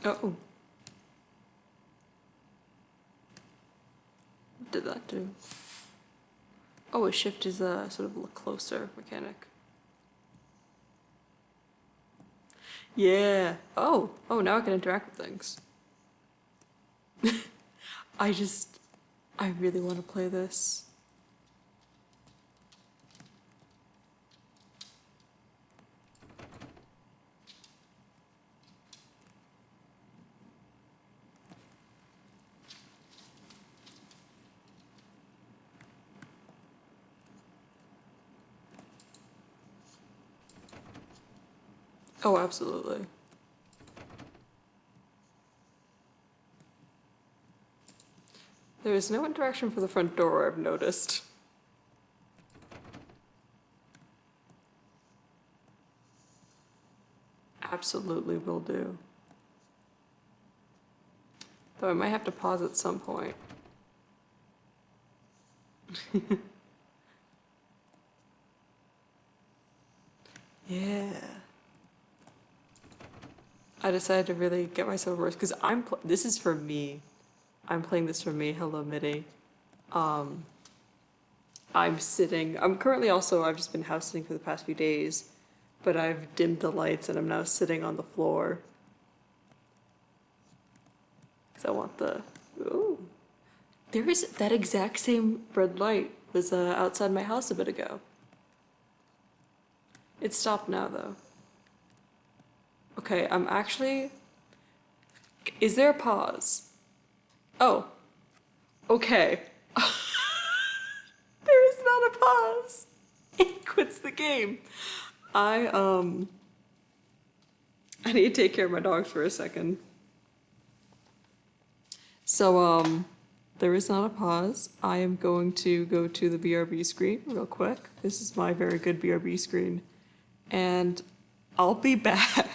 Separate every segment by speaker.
Speaker 1: Oh. What did that do? Oh, a shift is a sort of look closer mechanic. Yeah. Oh. Oh, now I can interact with things. I really want to play this. Oh, absolutely. There is no interaction for the front door, I've noticed. Absolutely will do. Though I might have to pause at some point. Yeah. I decided to really get myself versed because this is for me. I'm playing this for me. Hello, Mitty. Um, I'm currently also, I've just been house sitting for the past few days, but I've dimmed the lights and I'm now sitting on the floor. Because I want the, ooh. There is that exact same red light was outside my house a bit ago. It's stopped now though. Okay, I'm actually, is there a pause? Oh, okay. There is not a pause. It quits the game. I um I need to take care of my dogs for a second. So there is not a pause. I am going to go to the BRB screen real quick. This is my very good BRB screen. And I'll be back.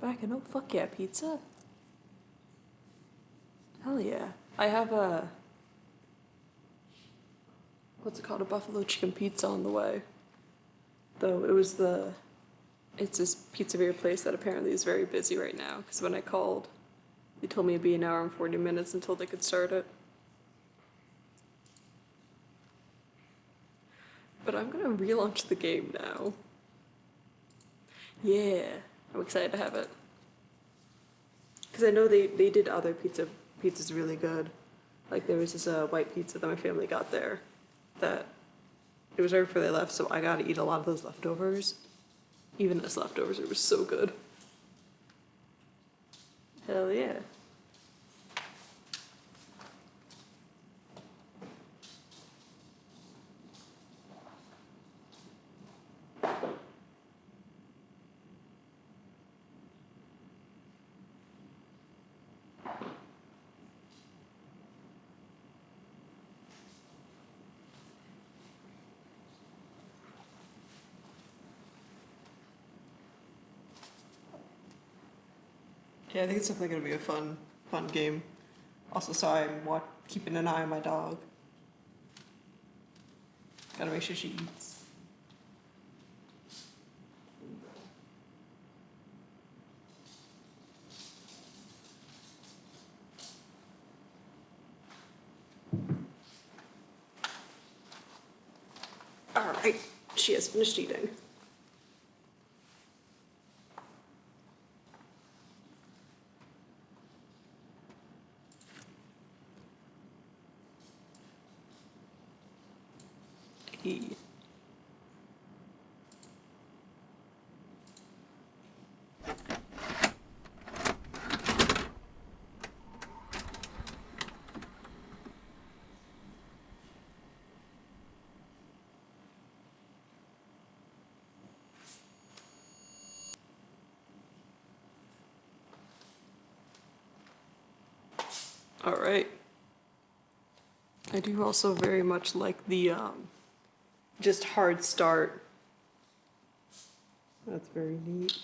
Speaker 1: Rebecca, no fuck yeah, pizza. Hell yeah. I have a, what's it called, a buffalo chicken pizza on the way. Though it's this pizzeria place that apparently is very busy right now, because when I called, they told me it'd be an hour and 40 minutes until they could start it. But I'm gonna relaunch the game now. Yeah, I'm excited to have it. Because I know they did other pizzas really good. Like there was this white pizza that my family got there that it was right before they left, so I got to eat a lot of those leftovers. Even as leftovers, it was so good. Hell yeah. Yeah, I think it's definitely gonna be a fun game. Also, so I'm keeping an eye on my dog. Gotta make sure she eats. Alright, she has finished eating. E. Alright. I do also very much like the just hard start. That's very neat.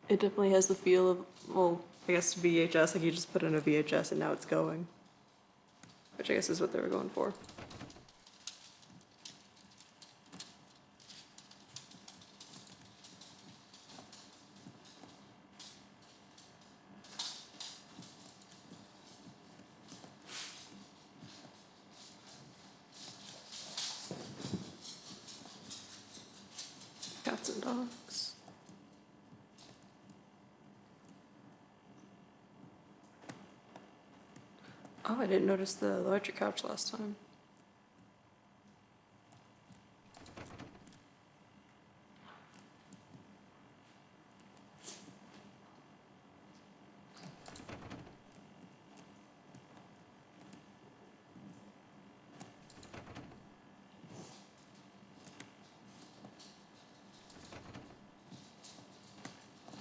Speaker 1: It definitely has the feel of, well, I guess VHS, like you just put in a VHS and now it's going. Which I guess is what they were going for. Cats and dogs. Oh, I didn't notice the larger couch last time.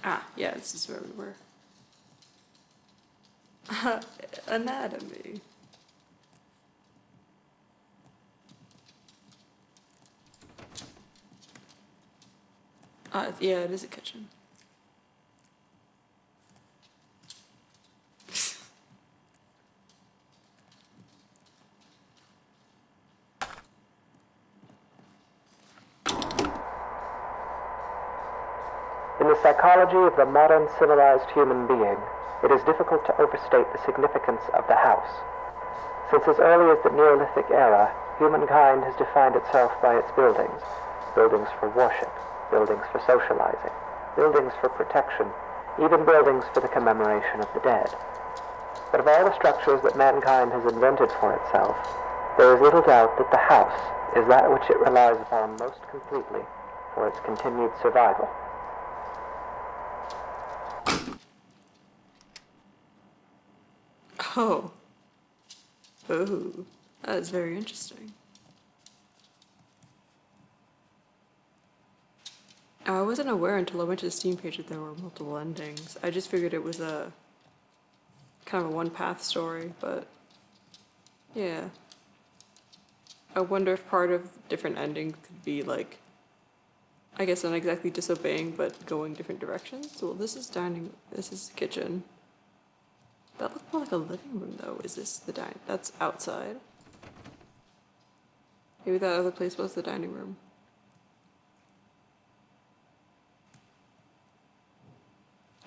Speaker 1: Ah, yeah, this is where we were. Anatomy. Yeah, it is a kitchen.
Speaker 2: In the psychology of the modern civilized human being, it is difficult to overstate the significance of the house. Since as early as the Neolithic era, humankind has defined itself by its buildings. Buildings for worship, buildings for socializing, buildings for protection, even buildings for the commemoration of the dead. But of all the structures that mankind has invented for itself, there is little doubt that the house is that which it relies upon most completely for its continued survival.
Speaker 1: Oh. Oh. That is very interesting. I wasn't aware until I went to the Steam page that there were multiple endings. I just figured it was a kind of a one-path story, but yeah. I wonder if part of different endings could be like I guess not exactly disobeying, but going different directions. Well, this is dining, this is kitchen. That looked more like a living room though. Is this the that's outside? Maybe that other place was the dining room.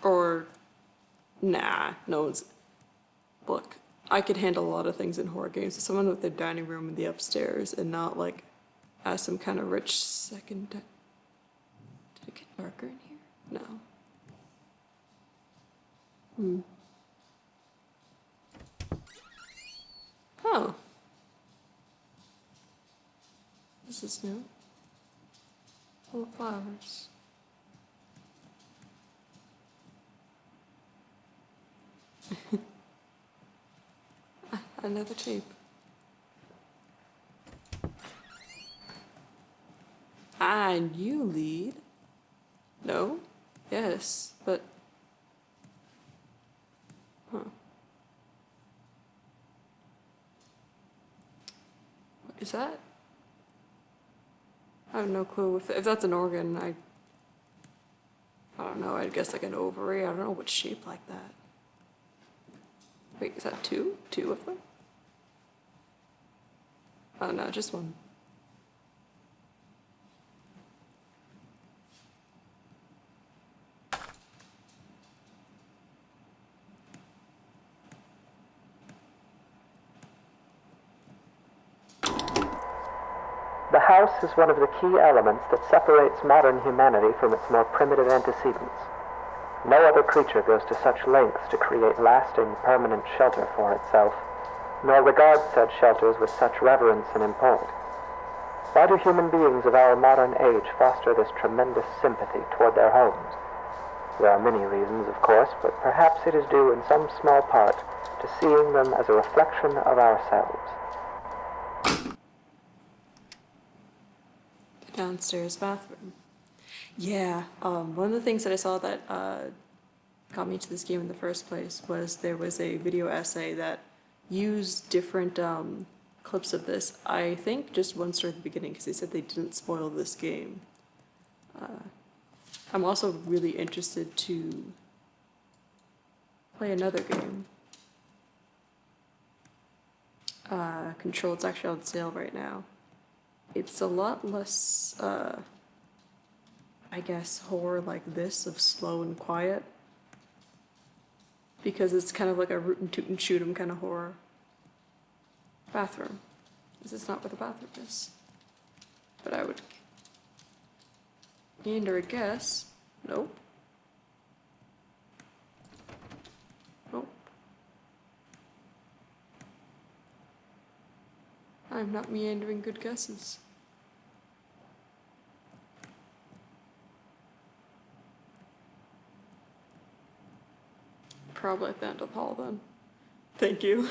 Speaker 1: Or, nah, no one's, look, I could handle a lot of things in horror games. So someone with their dining room in the upstairs and not like as some kind of rich second, did it get darker in here? No. Oh. This is new. Full of flowers. Another tape. And you lead. No? Yes, but... Huh. What is that? I have no clue. If that's an organ, I don't know, I guess like an ovary. I don't know what's shaped like that. Wait, is that two? Two of them? Oh no, just one.
Speaker 2: The house is one of the key elements that separates modern humanity from its more primitive antecedents. No other creature goes to such lengths to create lasting, permanent shelter for itself, nor regards said shelters with such reverence and import. Why do human beings of our modern age foster this tremendous sympathy toward their homes? There are many reasons, of course, but perhaps it is due in some small part to seeing them as a reflection of ourselves.
Speaker 1: The downstairs bathroom. Yeah, one of the things that I saw that got me into this game in the first place was there was a video essay that used different clips of this. I think just once at the beginning because they said they didn't spoil this game. I'm also really interested to play another game. Control, it's actually on sale right now. It's a lot less, I guess, horror like this of slow and quiet. Because it's kind of like a root and toot and shoot 'em kind of horror. Bathroom. This is not where the bathroom is. But I would gander a guess. Nope. Nope. I'm not meandering good guesses. Probably at the end of the hall then. Thank you.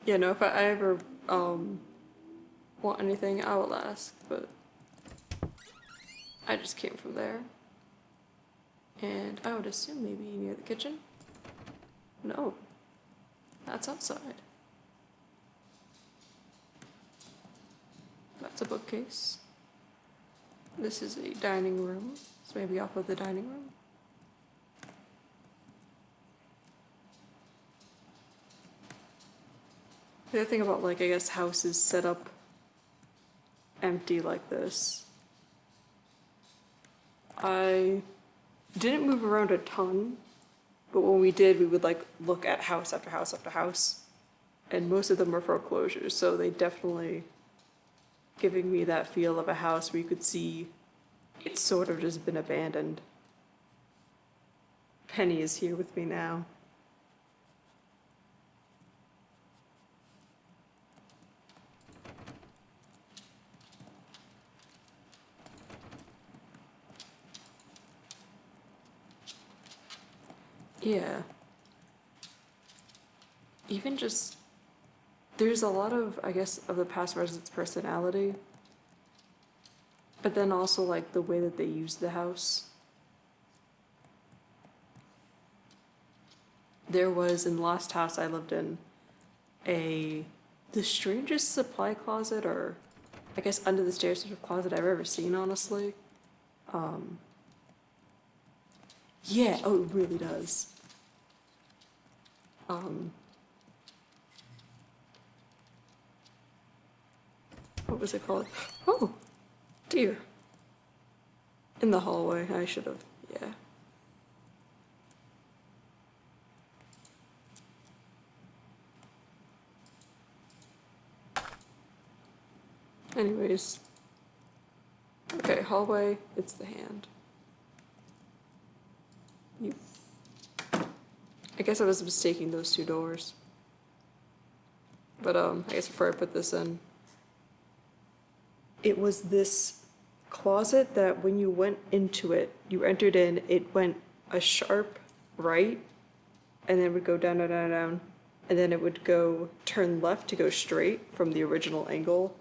Speaker 1: Yeah, no, if I ever want anything, I will ask, but I just came from there. And I would assume maybe near the kitchen? No. That's outside. That's a bookcase. This is a dining room. So maybe off of the dining room. The other thing about, like, I guess houses set up empty like this. I didn't move around a ton, but when we did, we would, like, look at house after house after house. And most of them were foreclosures, so they definitely giving me that feel of a house where you could see it's sort of just been abandoned. Penny is here with me now. Yeah. Even just, there's a lot of, I guess, of the past residents' personality, but then also like the way that they use the house. There was in the last house I lived in the strangest supply closet, or I guess under the stairs sort of closet I've ever seen, honestly. Yeah, oh, it really does. What was it called? Oh, dear. In the hallway, I should have, yeah. Anyways. Okay, hallway, it's the hand. You. I guess I was mistaking those two doors. But, I guess before I put this in, it was this closet that when you went into it, you entered in, it went a sharp right, and then it would go down, down, down, down, and then it would go turn left to go straight from the original angle,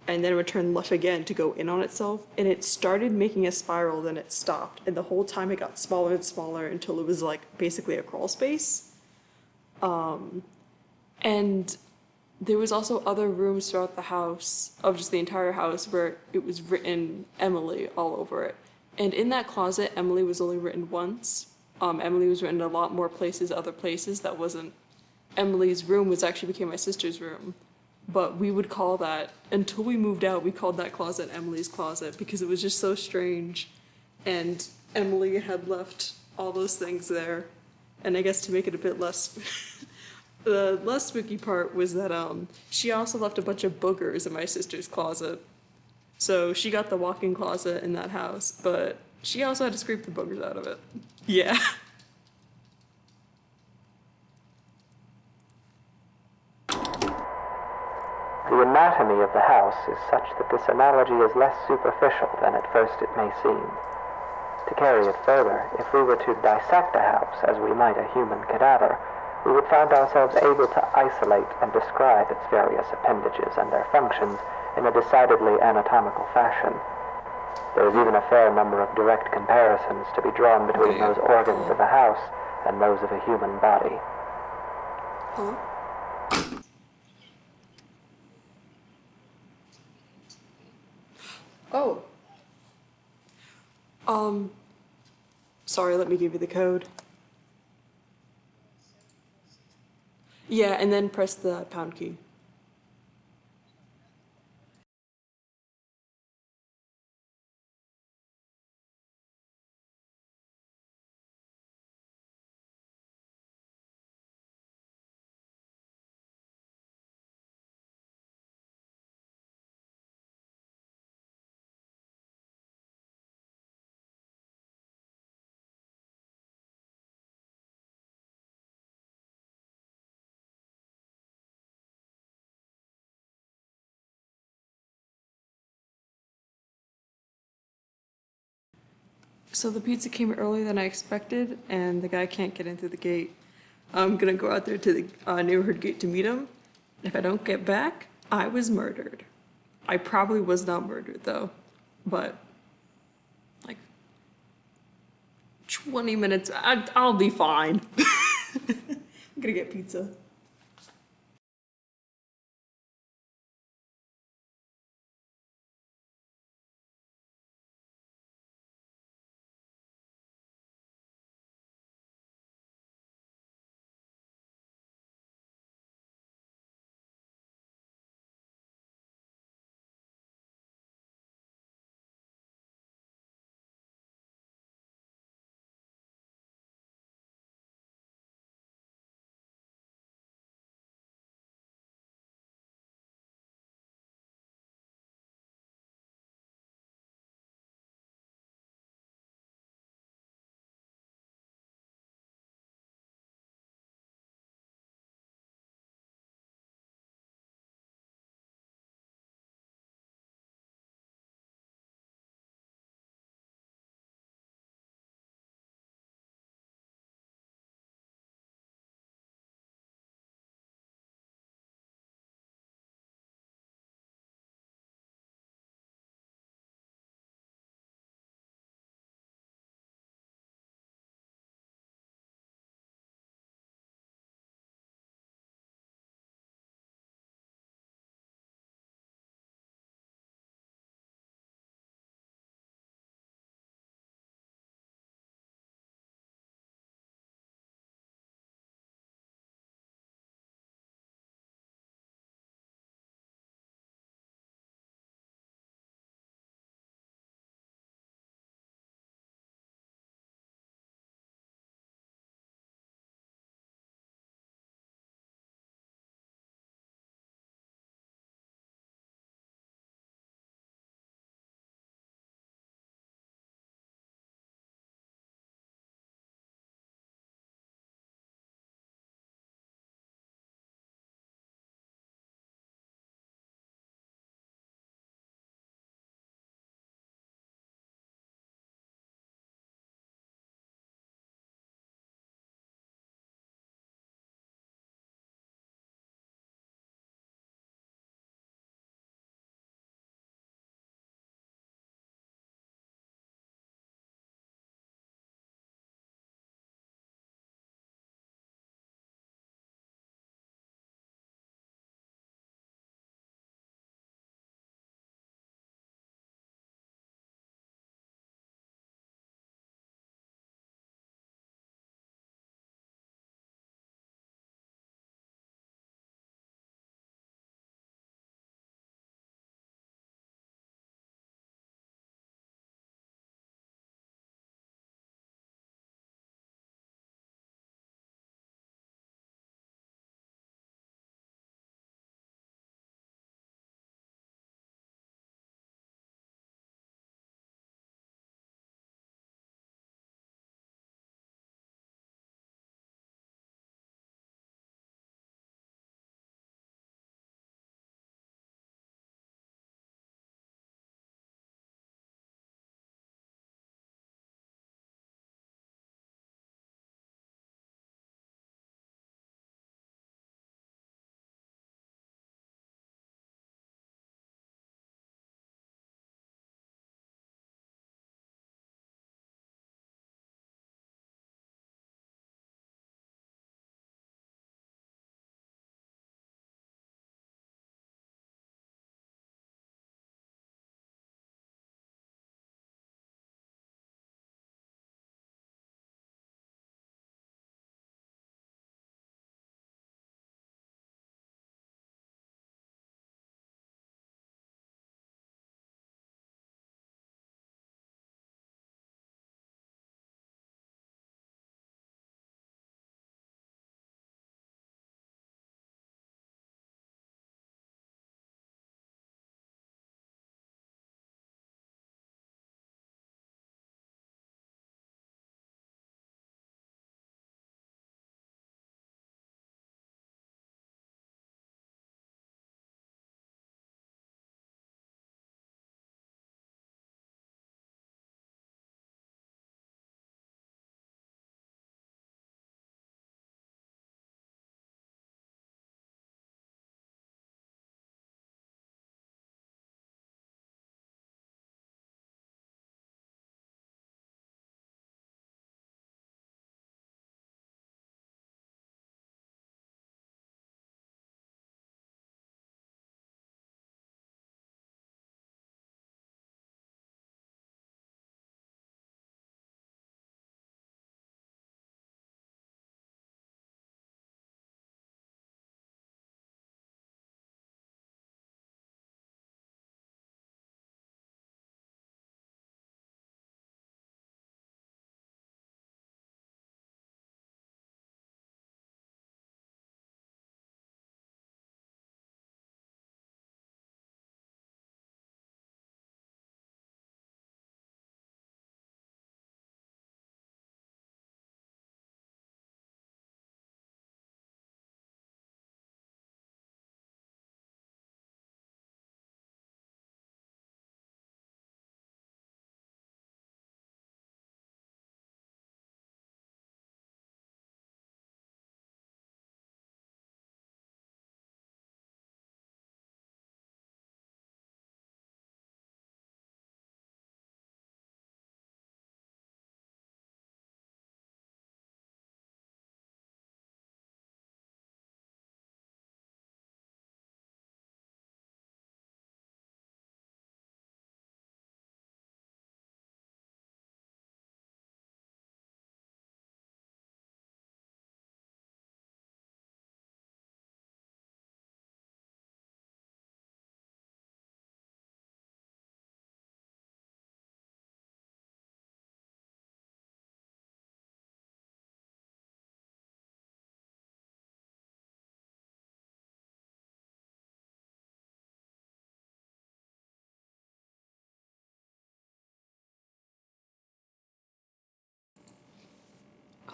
Speaker 1: and then it would turn left again to go in on itself, and it started making a spiral, then it stopped, and the whole time it got smaller and smaller until it was like basically a crawl space. And there was also other rooms throughout the house, of just the entire house, where it was written Emily all over it. And in that closet, Emily was only written once. Emily was written a lot more places, other places that wasn't. Emily's room was actually became my sister's room. But we would call that, until we moved out, we called that closet Emily's closet because it was just so strange. And Emily had left all those things there. And I guess to make it a bit less, the less spooky part was that she also left a bunch of boogers in my sister's closet. So she got the walk-in closet in that house, but she also had to scrape the boogers out of it. Yeah.
Speaker 2: The anatomy of the house is such that this analogy is less superficial than at first it may seem. To carry it further, if we were to dissect a house as we might a human cadaver, we would find ourselves able to isolate and describe its various appendages and their functions in a decidedly anatomical fashion. There is even a fair number of direct comparisons to be drawn between those organs of a house and those of a human body.
Speaker 1: Huh? Oh. Sorry, let me give you the code. Yeah, and then press the pound key. So the pizza came earlier than I expected, and the guy can't get in through the gate. I'm gonna go out there to the neighborhood gate to meet him. If I don't get back, I was murdered. I probably was not murdered though, but like 20 minutes, I'll be fine. I'm gonna get pizza.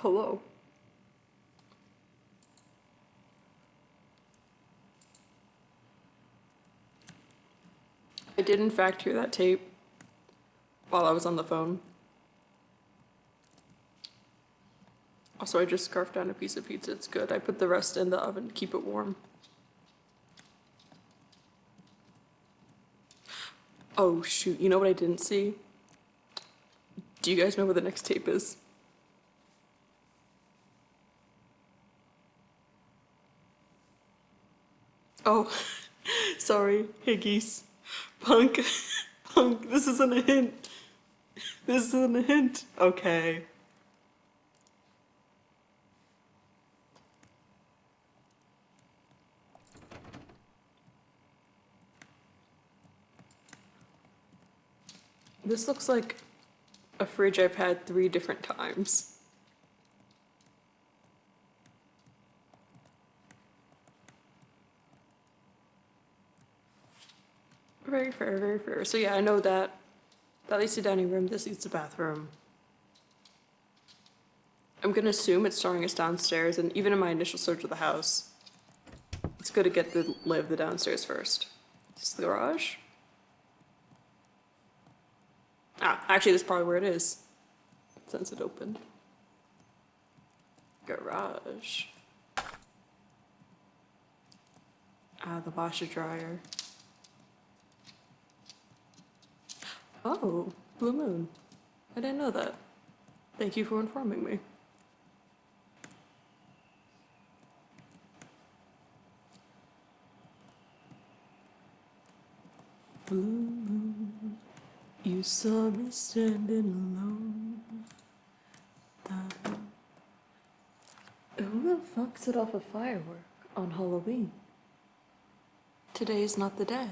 Speaker 1: Hello. I did in fact hear that tape while I was on the phone. Also, I just scarfed down a piece of pizza. It's good. I put the rest in the oven to keep it warm. Oh shoot, you know what I didn't see? Do you guys know where the next tape is? Oh, sorry, Higgies. Punk, Punk, this isn't a hint. This isn't a hint. Okay. This looks like a fridge I've had 3 different times. Very fair, very fair. So yeah, I know that leads to dining room, this leads to bathroom. I'm gonna assume it's showing us downstairs, and even in my initial search of the house, it's good to get the lay of the downstairs first. Is this the garage? Ah, actually, that's probably where it is, since it opened. Garage. Ah, the washer dryer. Oh, Blue Moon. I didn't know that. Thank you for informing me. Blue moon, you saw me standing alone. Who the fuck set off a firework on Halloween? Today is not the day.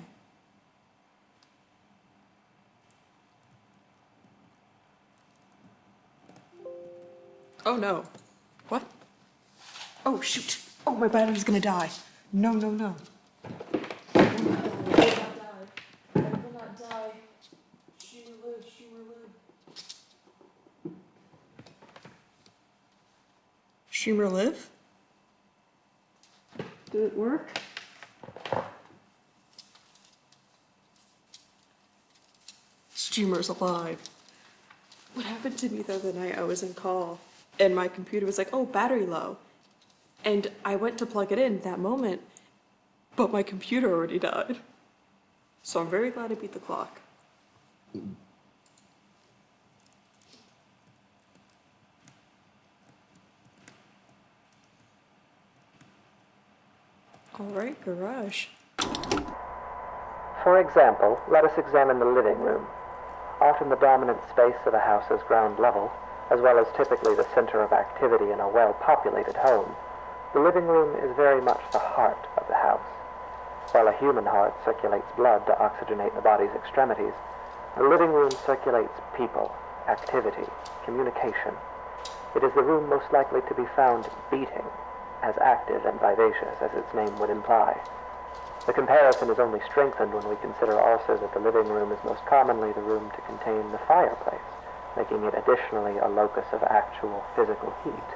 Speaker 1: Oh no. What? Oh shoot. Oh, my battery's gonna die. No, no, no. I will not die. I will not die. She will live. She will live. Streamer live? Did it work? Streamer's alive. What happened to me the other night, I was in call, and my computer was like, oh, battery low. And I went to plug it in that moment, but my computer already died. So I'm very glad I beat the clock. All right, garage.
Speaker 2: For example, let us examine the living room. Often the dominant space of a house's ground level, as well as typically the center of activity in a well-populated home, the living room is very much the heart of the house. While a human heart circulates blood to oxygenate the body's extremities, the living room circulates people, activity, communication. It is the room most likely to be found beating, as active and vivacious as its name would imply. The comparison is only strengthened when we consider also that the living room is most commonly the room to contain the fireplace, making it additionally a locus of actual physical heat.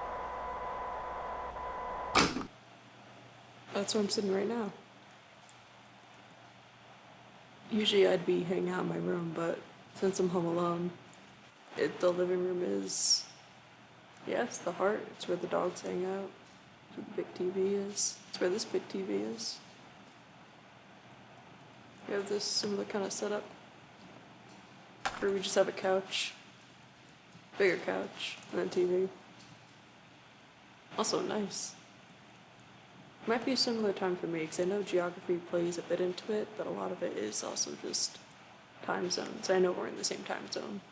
Speaker 1: That's where I'm sitting right now. Usually I'd be hanging out in my room, but since I'm home alone, the living room is, yeah, it's the heart. It's where the dogs hang out. It's where the big TV is. It's where this big TV is. We have this similar kind of setup where we just have a couch, bigger couch, and then TV. Also nice. Might be a similar time for me, because I know geography plays a bit into it, but a lot of it is also just time zones. I know we're in the same time zone.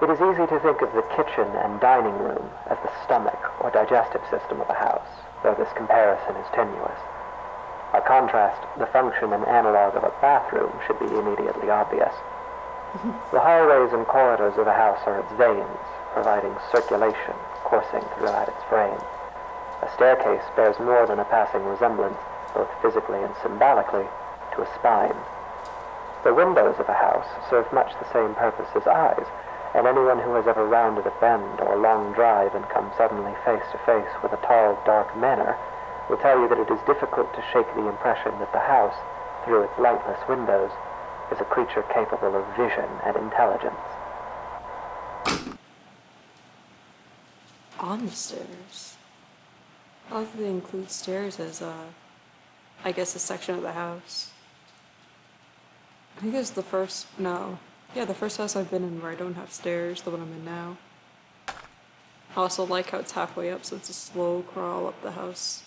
Speaker 2: It is easy to think of the kitchen and dining room as the stomach or digestive system of a house, though this comparison is tenuous. By contrast, the function and analog of a bathroom should be immediately obvious. The hallways and corridors of a house are its veins, providing circulation coursing throughout its frame. A staircase bears more than a passing resemblance, both physically and symbolically, to a spine. The windows of a house serve much the same purpose as eyes, and anyone who has ever rounded a bend or long drive and come suddenly face to face with a tall, dark manor will tell you that it is difficult to shake the impression that the house, through its lightless windows, is a creature capable of vision and intelligence.
Speaker 1: On the stairs. I like that they include stairs as I guess a section of the house. I think it's the first, no. Yeah, the first house I've been in where I don't have stairs, the one I'm in now. I also like how it's halfway up, so it's a slow crawl up the house.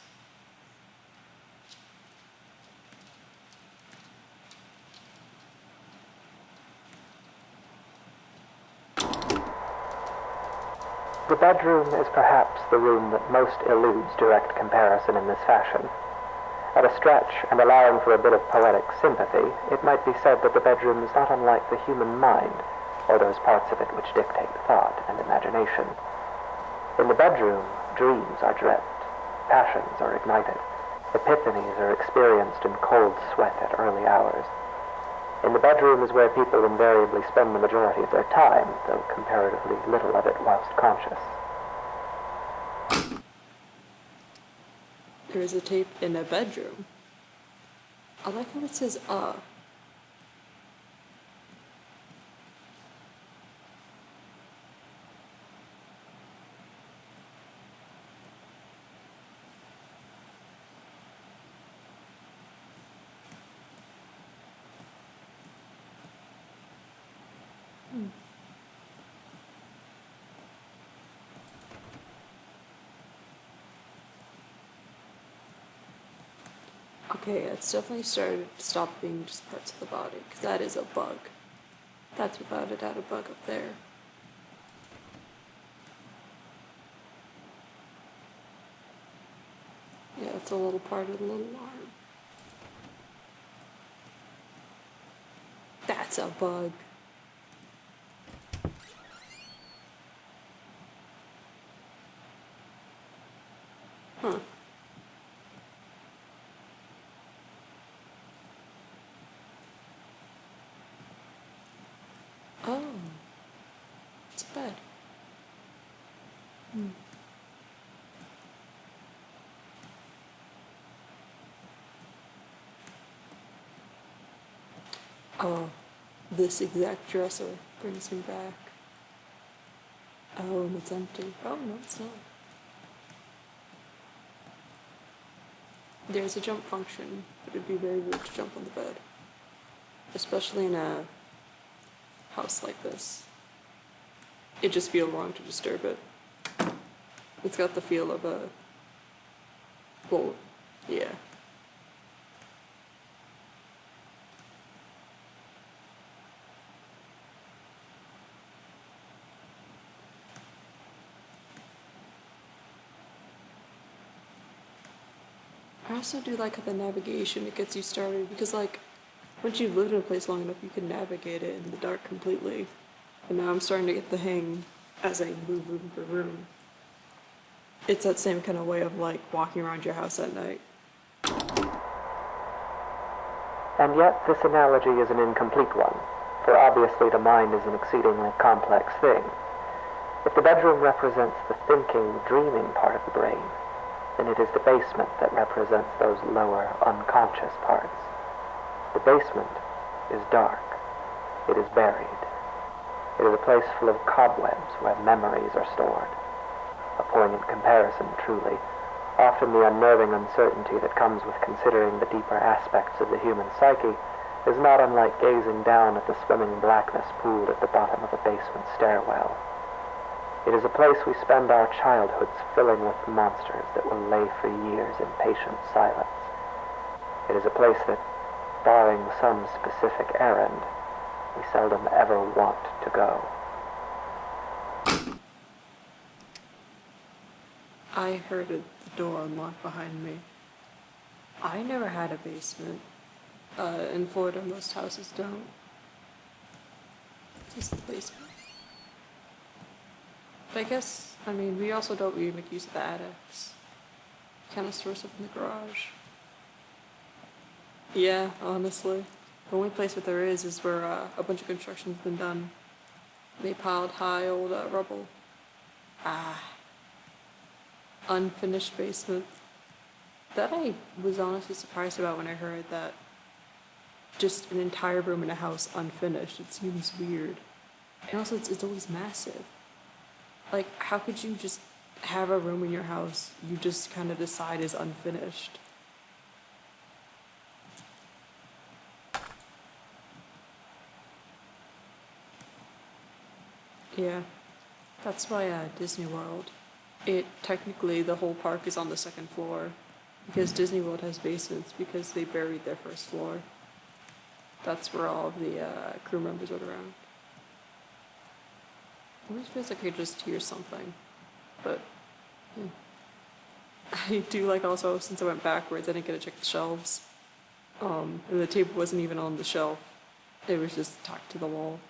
Speaker 2: The bedroom is perhaps the room that most eludes direct comparison in this fashion. At a stretch, and allowing for a bit of poetic sympathy, it might be said that the bedroom is not unlike the human mind, or those parts of it which dictate thought and imagination. In the bedroom, dreams are dreamt, passions are ignited, epiphanies are experienced in cold sweat at early hours. In the bedroom is where people invariably spend the majority of their time, though comparatively little of it whilst conscious.
Speaker 1: There is a tape in a bedroom. I like how it says, Okay, it's definitely started to stop being just parts of the body, because that is a bug. That's without a doubt a bug up there. Yeah, it's a little part of the little arm. That's a bug. Huh. Oh. It's a bed. Oh. This exact dresser brings me back. Oh, and it's empty. Oh, no, it's not. There's a jump function, but it'd be very weird to jump on the bed. Especially in a house like this. It just feels wrong to disturb it. It's got the feel of a... well, yeah. I also do like how the navigation, it gets you started, because like, once you've lived in a place long enough, you can navigate it in the dark completely. And now I'm starting to get the hang as I move room for room. It's that same kind of way of like walking around your house at night.
Speaker 2: And yet this analogy is an incomplete one, for obviously the mind is an exceedingly complex thing. If the bedroom represents the thinking, dreaming part of the brain, then it is the basement that represents those lower, unconscious parts. The basement is dark. It is buried. It is a place full of cobwebs where memories are stored. A poignant comparison, truly. Often the unnerving uncertainty that comes with considering the deeper aspects of the human psyche is not unlike gazing down at the swimming blackness pooled at the bottom of a basement stairwell. It is a place we spend our childhoods filling with monsters that will lay for years in patient silence. It is a place that, barring some specific errand, we seldom ever want to go.
Speaker 1: I heard the door unlock behind me. I never had a basement. In Florida, most houses don't. Just the basement. But I guess, I mean, we also don't really make use of the attics. Kind of store stuff in the garage. Yeah, honestly. The only place that there is where a bunch of construction's been done. They piled high old rubble. Unfinished basement. That I was honestly surprised about when I heard that just an entire room in a house unfinished. It seems weird. And also, it's always massive. Like, how could you just have a room in your house you just kind of decide is unfinished? Yeah, that's why Disney World, technically the whole park is on the second floor, because Disney World has basements because they buried their first floor. That's where all of the crew members would around. Always feels like I just hear something, but yeah. I do like also, since I went backwards, I didn't get to check the shelves. And the table wasn't even on the shelf. It was just tacked to the wall.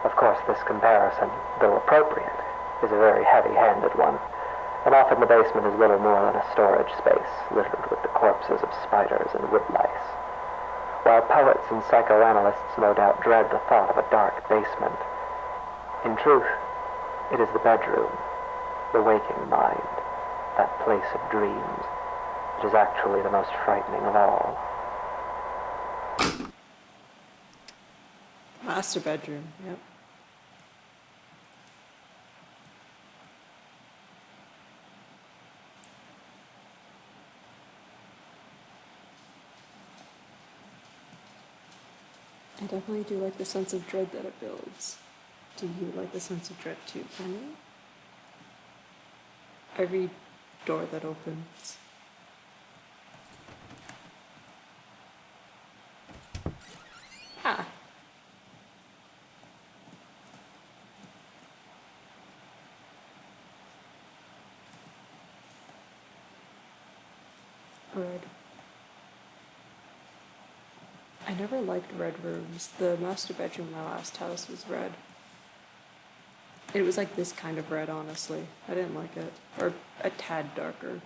Speaker 2: Of course, this comparison, though appropriate, is a very heavy-handed one, and often the basement is little more than a storage space littered with the corpses of spiders and woodlice. While poets and psychoanalysts no doubt dread the thought of a dark basement, in truth, it is the bedroom, the waking mind, that place of dreams, that is actually the most frightening of all.
Speaker 1: Master bedroom, yep. I definitely do like the sense of dread that it builds. Do you like the sense of dread too, Kenny? Every door that opens. Ah. Red. I never liked red rooms. The master bedroom in my last house was red. It was like this kind of red, honestly. I didn't like it. Or a tad darker.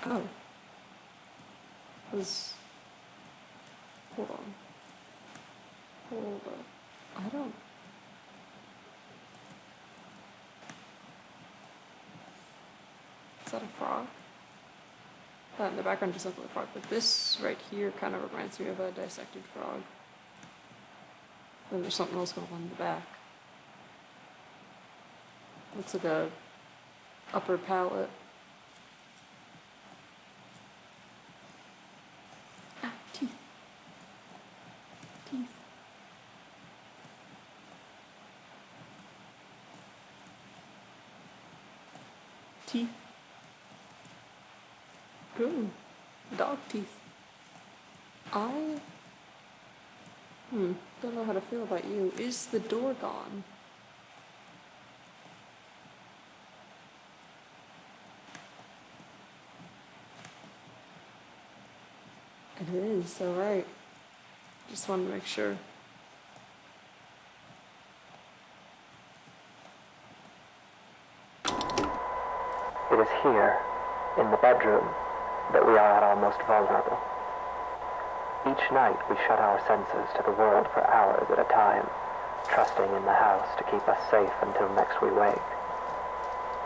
Speaker 1: Oh. Hold on. Hold up. I don't... Is that a frog? That in the background just looks like a frog, but this right here kind of reminds me of a dissected frog. Then there's something else going on in the back. Looks like a upper palate. Ah, teeth. Teeth. Teeth. Ooh, dog teeth. I don't know how to feel about you. Is the door gone? It is, alright. Just wanted to make sure.
Speaker 2: It is here, in the bedroom, that we are at our most vulnerable. Each night we shut our senses to the world for hours at a time, trusting in the house to keep us safe until next we wake.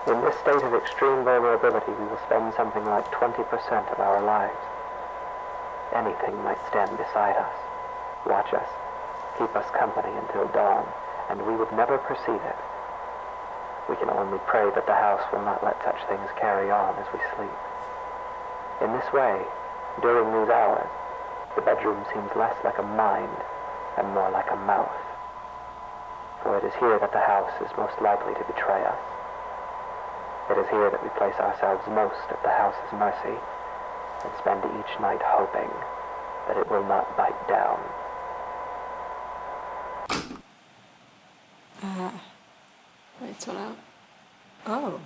Speaker 2: In this state of extreme vulnerability, we will spend something like 20% of our lives. Anything might stand beside us, watch us, keep us company until dawn, and we would never perceive it. We can only pray that the house will not let such things carry on as we sleep. In this way, during these hours, the bedroom seems less like a mind and more like a mouth. For it is here that the house is most likely to betray us. It is here that we place ourselves most at the house's mercy and spend each night hoping that it will not bite down.
Speaker 1: this one out. Oh.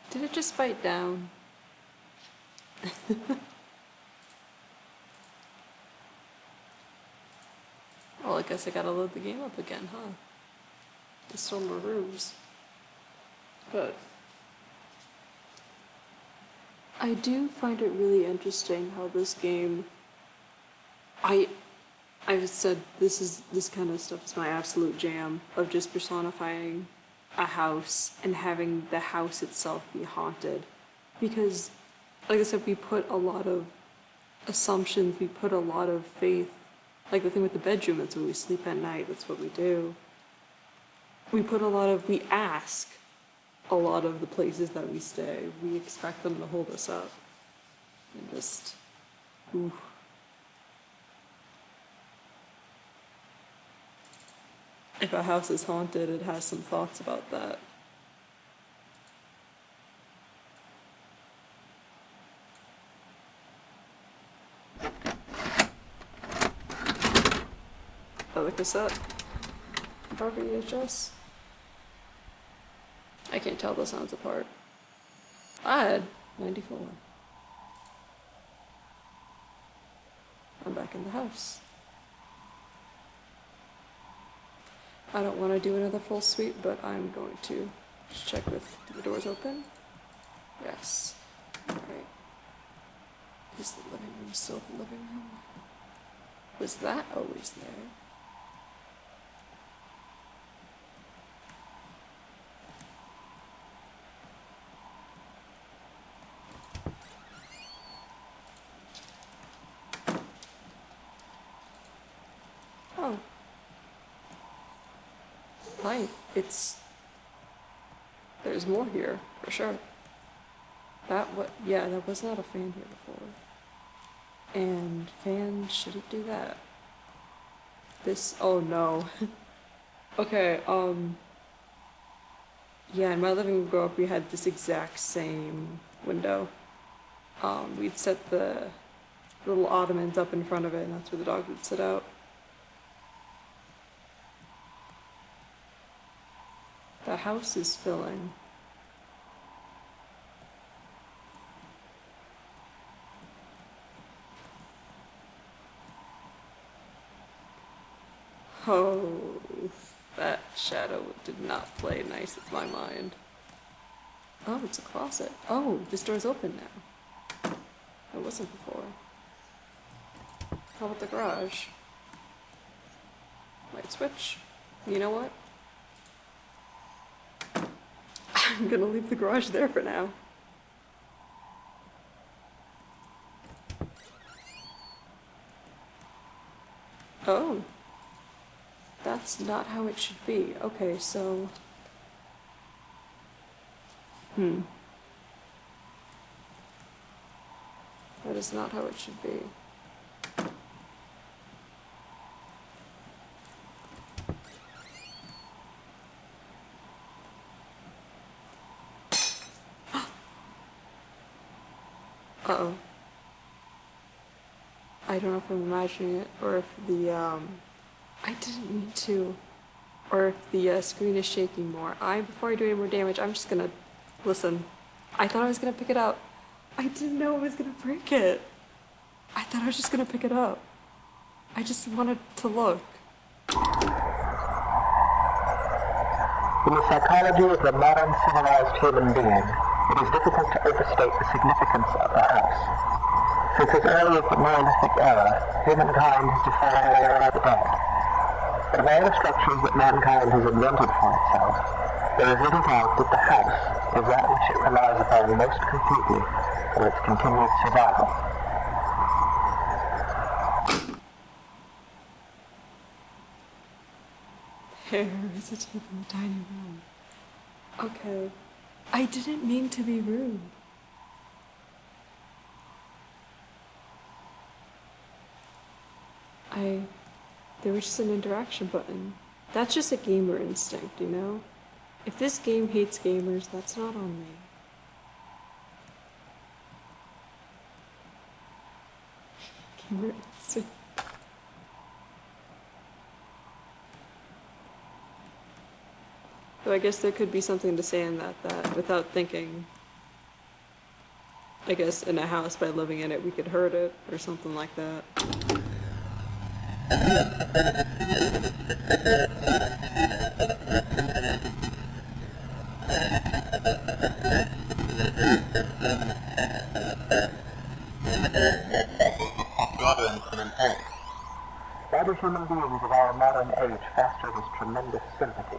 Speaker 1: Did it just bite down? Well, I guess I gotta load the game up again, huh? There's still more rooms. But I do find it really interesting how this game, I've said this kind of stuff is my absolute jam, of just personifying a house and having the house itself be haunted. Because, like I said, we put a lot of assumptions, we put a lot of faith. Like the thing with the bedroom, that's where we sleep at night, that's what we do. We ask a lot of the places that we stay. We expect them to hold us up. And just, ooh. If a house is haunted, it has some thoughts about that. Another cassette. Or VHS. I can't tell the sounds apart. I had 94. I'm back in the house. I don't want to do another full sweep, but I'm going to just check with the doors open. Yes. Alright. Is the living room still the living room? Was that always there? Oh. Hi. There's more here, for sure. Yeah, that was not a fan here before. And fans shouldn't do that. Oh no. Okay, yeah, in my living room growing up, we had this exact same window. We'd set the little ottomans up in front of it, and that's where the dog would sit out. The house is filling. Oh, that shadow did not play nice with my mind. Oh, it's a closet. Oh, this door's open now. It wasn't before. How about the garage? Light switch. You know what? I'm gonna leave the garage there for now. Oh. That's not how it should be. Okay, so... That is not how it should be. Uh-oh. I don't know if I'm imagining it, or if I didn't mean to. Or if the screen is shaking more. Before I do any more damage, I'm just gonna... Listen. I thought I was gonna pick it up. I didn't know I was gonna break it. I thought I was just gonna pick it up. I just wanted to look.
Speaker 2: In the psychology of the modern civilized human being, it is difficult to overstate the significance of the house. Since as early as the Neolithic era, humankind has defined the era of the dead. But of all the structures that mankind has invented for itself, there is little doubt that the house is that which it relies upon most completely for its continued survival.
Speaker 1: There is a table in the dining room. Okay. I didn't mean to be rude. There was just an interaction button. That's just a gamer instinct, you know? If this game hates gamers, that's not on me. Gamer instinct. So I guess there could be something to say in that without thinking, I guess in a house by living in it we could hurt it or something like that.
Speaker 2: Why do human beings of our modern age foster this tremendous sympathy?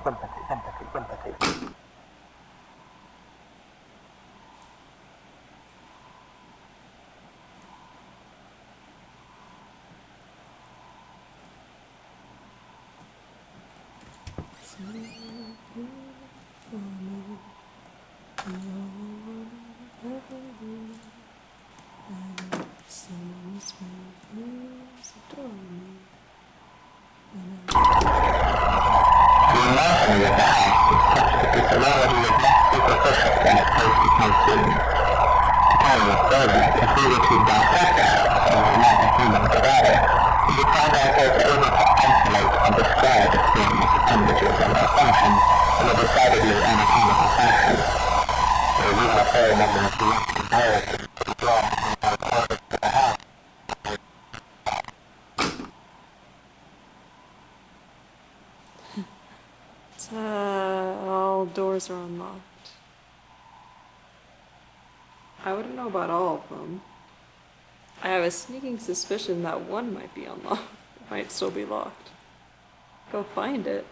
Speaker 1: All doors are unlocked. I wouldn't know about all of them. I have a sneaking suspicion that one might be unlocked. It might still be locked. Go find it.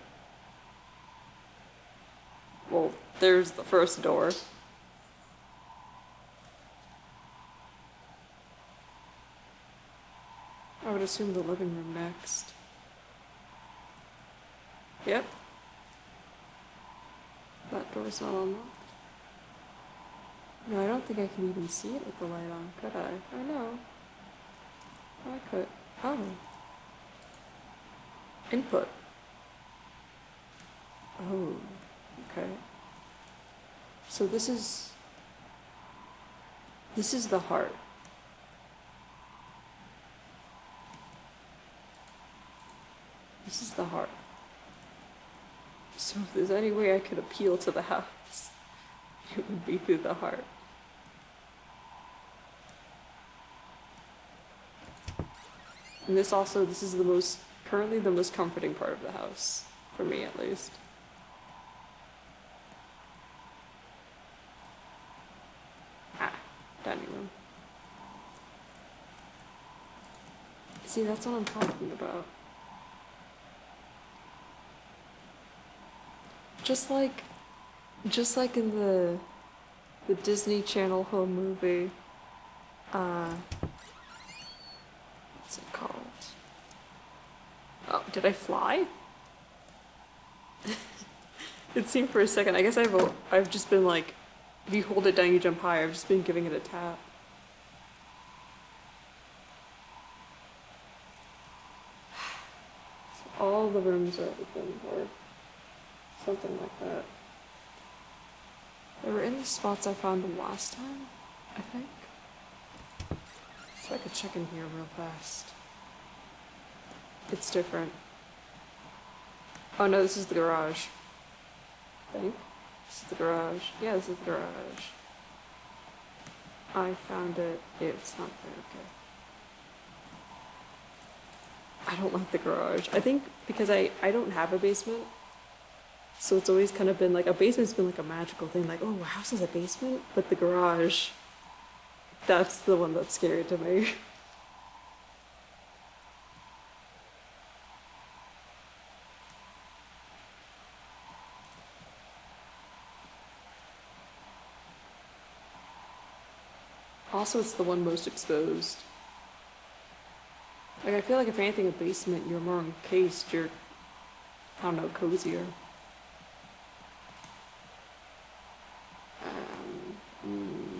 Speaker 1: Well, there's the first door. I would assume the living room next. Yep. That door's not unlocked. No, I don't think I can even see it with the light on, could I? I know. I could. Oh. Input. Oh. Okay. So this is the heart. This is the heart. So if there's any way I could appeal to the house, it would be through the heart. And this is currently the most comforting part of the house, for me at least. Dining room. See, that's what I'm talking about. Just like in the Disney Channel home movie, what's it called? Oh, did I fly? It seemed for a second. I guess I've just been like, if you hold it down, you jump higher. I've just been giving it a tap. So all the rooms are open, or something like that. They were in the spots I found them last time, I think. So I could check in here real fast. It's different. Oh no, this is the garage. I think. This is the garage. Yeah, this is the garage. I found it. It's not there, okay. I don't like the garage. I think because I don't have a basement, so it's always kind of been like, a basement's been like a magical thing, like, oh, a house has a basement, but the garage, that's the one that's scary to me. Also, it's the one most exposed. Like, I feel like if anything, a basement, you're more encased, you're, I don't know, cozier.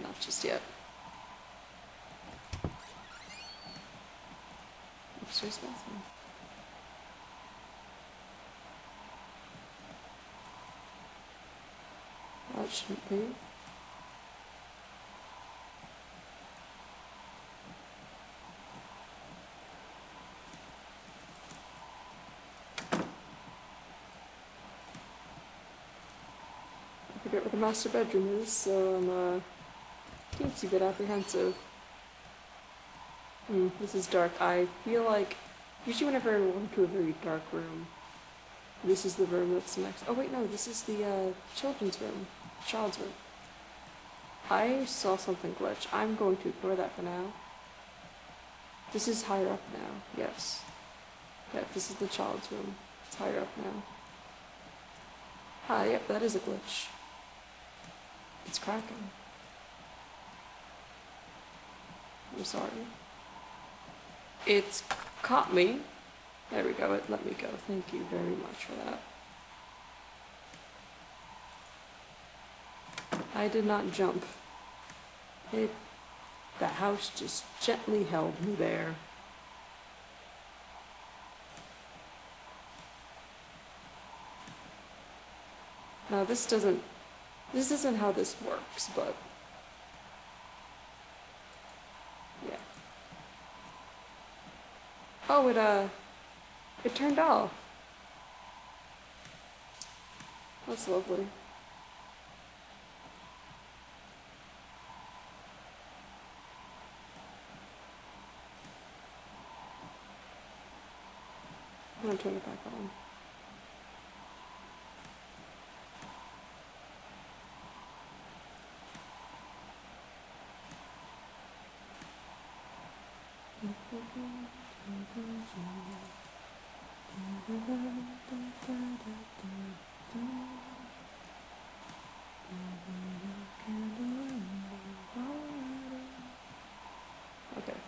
Speaker 1: Not just yet. Upstairs bathroom. That shouldn't be. forget where the master bedroom is, so I'm teensy bit apprehensive. This is dark. I feel like usually whenever I walk into a very dark room, this is the room that's next. Oh wait, no, this is the children's room, child's room. I saw something glitch. I'm going to ignore that for now. This is higher up now. Yes. Yeah, this is the child's room. It's higher up now. Ah, yep, that is a glitch. It's cracking. I'm sorry. It's caught me. There we go, it let me go. Thank you very much for that. I did not jump. The house just gently held me there. Now this isn't how this works, but yeah. Oh, it turned off. That's lovely. I'm gonna turn it back on. Okay.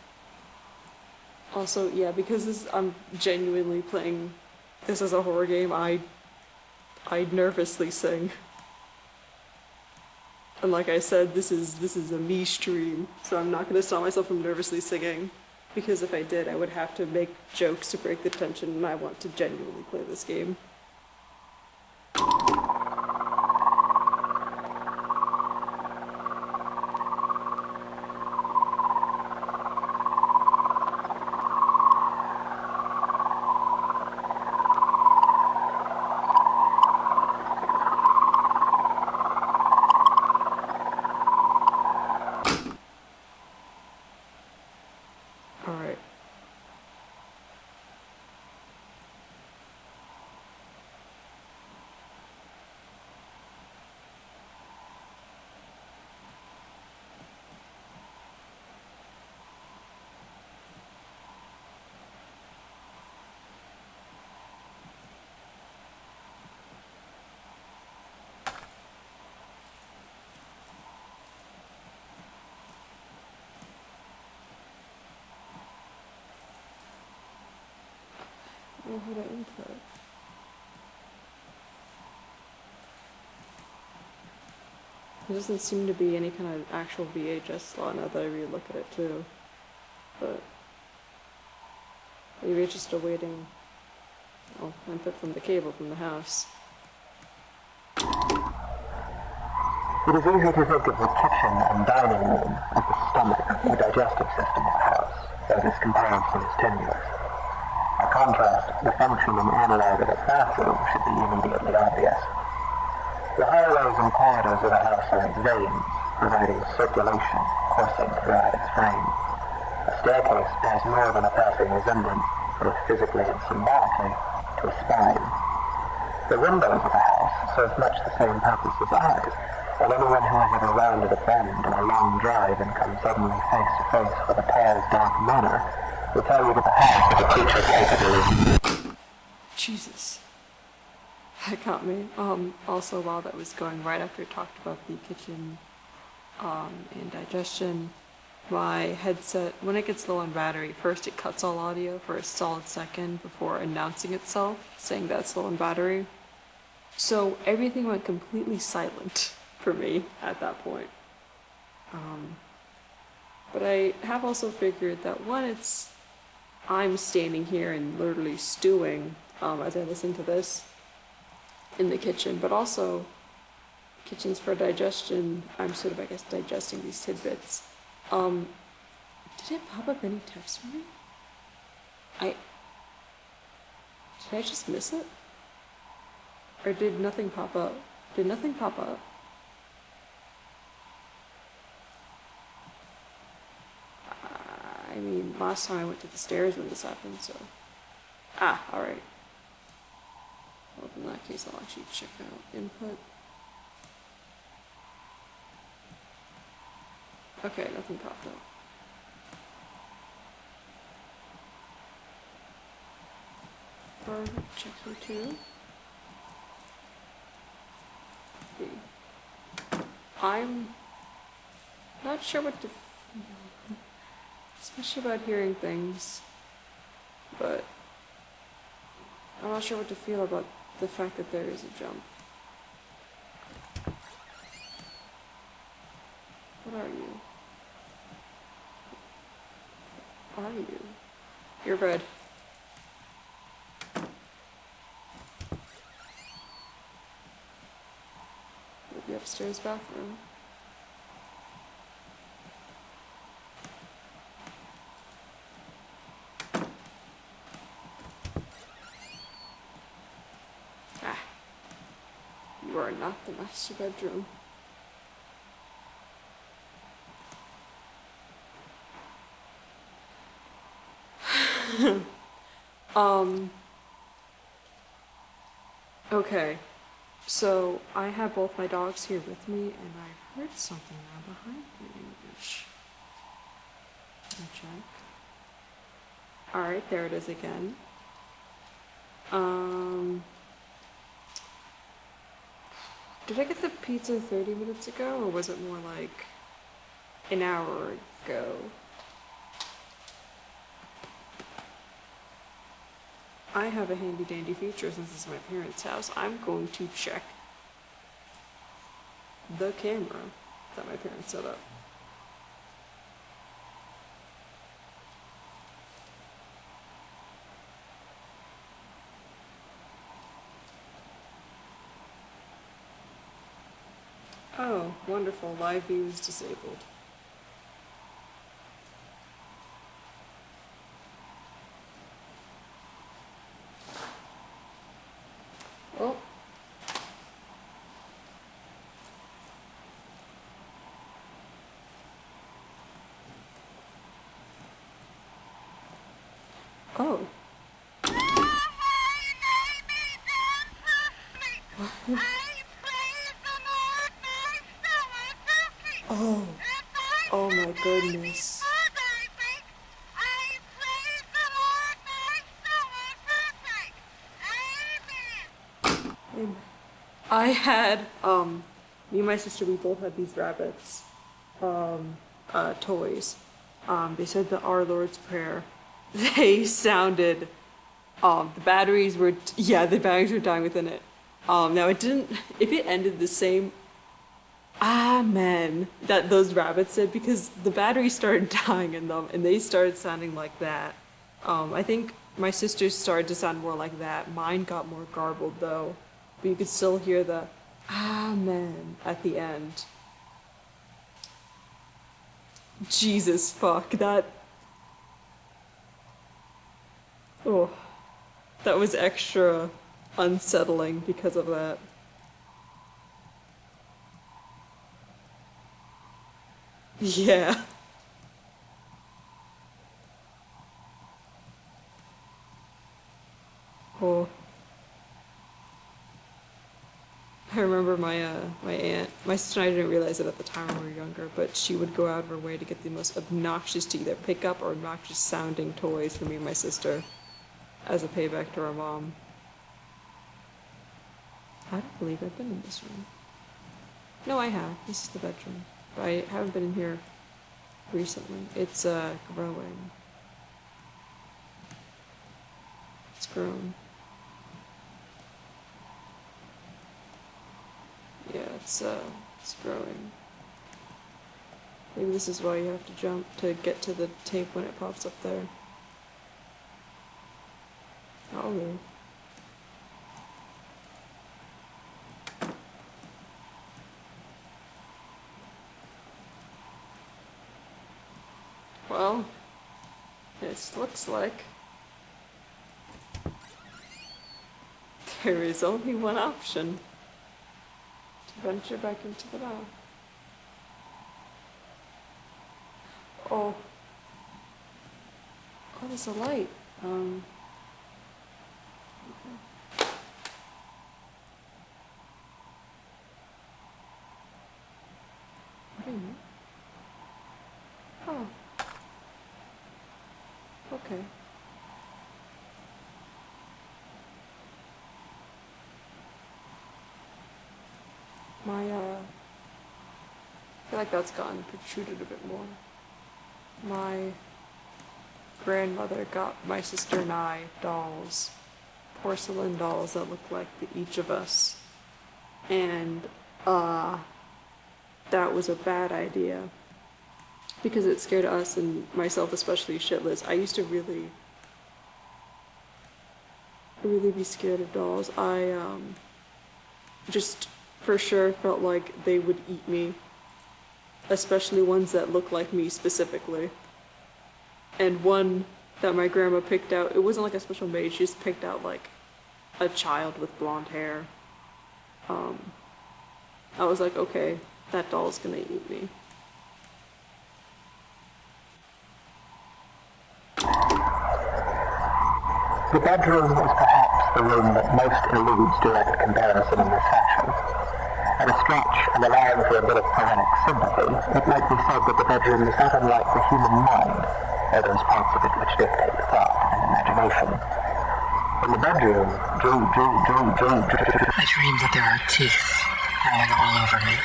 Speaker 1: Also, yeah, because I'm genuinely playing this as a horror game, I nervously sing. And like I said, this is a me stream, so I'm not gonna stop myself from nervously singing. Because if I did, I would have to make jokes to break the tension, and I want to genuinely play this game. Alright. I don't know how to input. There doesn't seem to be any kind of actual VHS slot now that I really look at it too. But maybe it's just awaiting input from the cable from the house.
Speaker 2: It is easy to think of the kitchen and dining room as the stomach, the digestive system of the house, though this comparison is tenuous. By contrast, the function and analog of a bathroom should be immediately obvious. The hallways and corridors of the house are like veins, providing circulation coursing throughout its frame. A staircase bears more than a passing resemblance, both physically and symbolically, to a spine. The windows of the house serve much the same purpose as eyes, and anyone who has ever rounded a bend on a long drive and come suddenly face to face with a pale, dark manor will tell you that the house is a creature capable of...
Speaker 1: Jesus. That got me. Also, while that was going, right after we talked about the kitchen, and digestion, my headset, when it gets low on battery, first it cuts all audio for a solid second before announcing itself, saying that it's low on battery. So everything went completely silent for me at that point. But I have also figured that I'm standing here and literally stewing as I listen to this in the kitchen, but also kitchens for digestion. I'm sort of, I guess, digesting these tidbits. Did it pop up any text for me? Did I just miss it? Or did nothing pop up? Did nothing pop up? last time I went to the stairs when this happened, so. Ah, alright. Well, in that case, I'll actually check out input. Okay, nothing popped up. Or check here too. I'm not sure what to feel, especially about hearing things, but I'm not sure what to feel about the fact that there is a jump. What are you? What are you? You're red. The upstairs bathroom. Ah. You are not the master bedroom. Okay. So, I have both my dogs here with me, and I've heard something now behind me, which... Let me check. Alright, there it is again. Did I get the pizza 30 minutes ago, or was it more like an hour ago? I have a handy dandy feature since this is my parents' house. I'm going to check the camera that my parents set up. Oh, wonderful. Live view is disabled. Oh. Oh. Oh. Oh my goodness. I had, me and my sister, we both had these rabbits, toys. They said the Our Lord's Prayer. They sounded, the batteries were, yeah, the batteries were dying within it. Now it didn't, if it ended the same, amen, that those rabbits did, because the batteries started dying in them, and they started sounding like that. I think my sister's started to sound more like that. Mine got more garbled though, but you could still hear the amen at the end. Jesus fuck, that... Oh, that was extra unsettling because of that. Yeah. Oh. I remember my aunt, my sister and I didn't realize it at the time when we were younger, but she would go out of her way to get the most obnoxious to either pick up or obnoxious sounding toys for me and my sister as a payback to our mom. I don't believe I've been in this room. No, I have. This is the bedroom. But I haven't been in here recently. It's growing. It's grown. Yeah, it's growing. Maybe this is why you have to jump to get to the tape when it pops up there. I'll move. Well, it looks like there is only one option. To venture back into the bath. Oh. Oh, there's a light. What are you? Oh. Okay. I feel like that's gotten protruded a bit more. My grandmother got my sister and I dolls, porcelain dolls that look like each of us. And, that was a bad idea because it scared us and myself especially shitless. I used to really be scared of dolls. I just for sure felt like they would eat me, especially ones that look like me specifically. And one that my grandma picked out, it wasn't like a special maid, she just picked out like a child with blonde hair. I was like, okay, that doll's gonna eat me.
Speaker 2: The bedroom is perhaps the room that most eludes direct comparison in this fashion. At a stretch, and allowing for a bit of poetic sympathy, it might be said that the bedroom is not unlike the human mind, or those parts of it which dictate thought and imagination. In the bedroom,
Speaker 3: I dream that there are teeth growing all over me,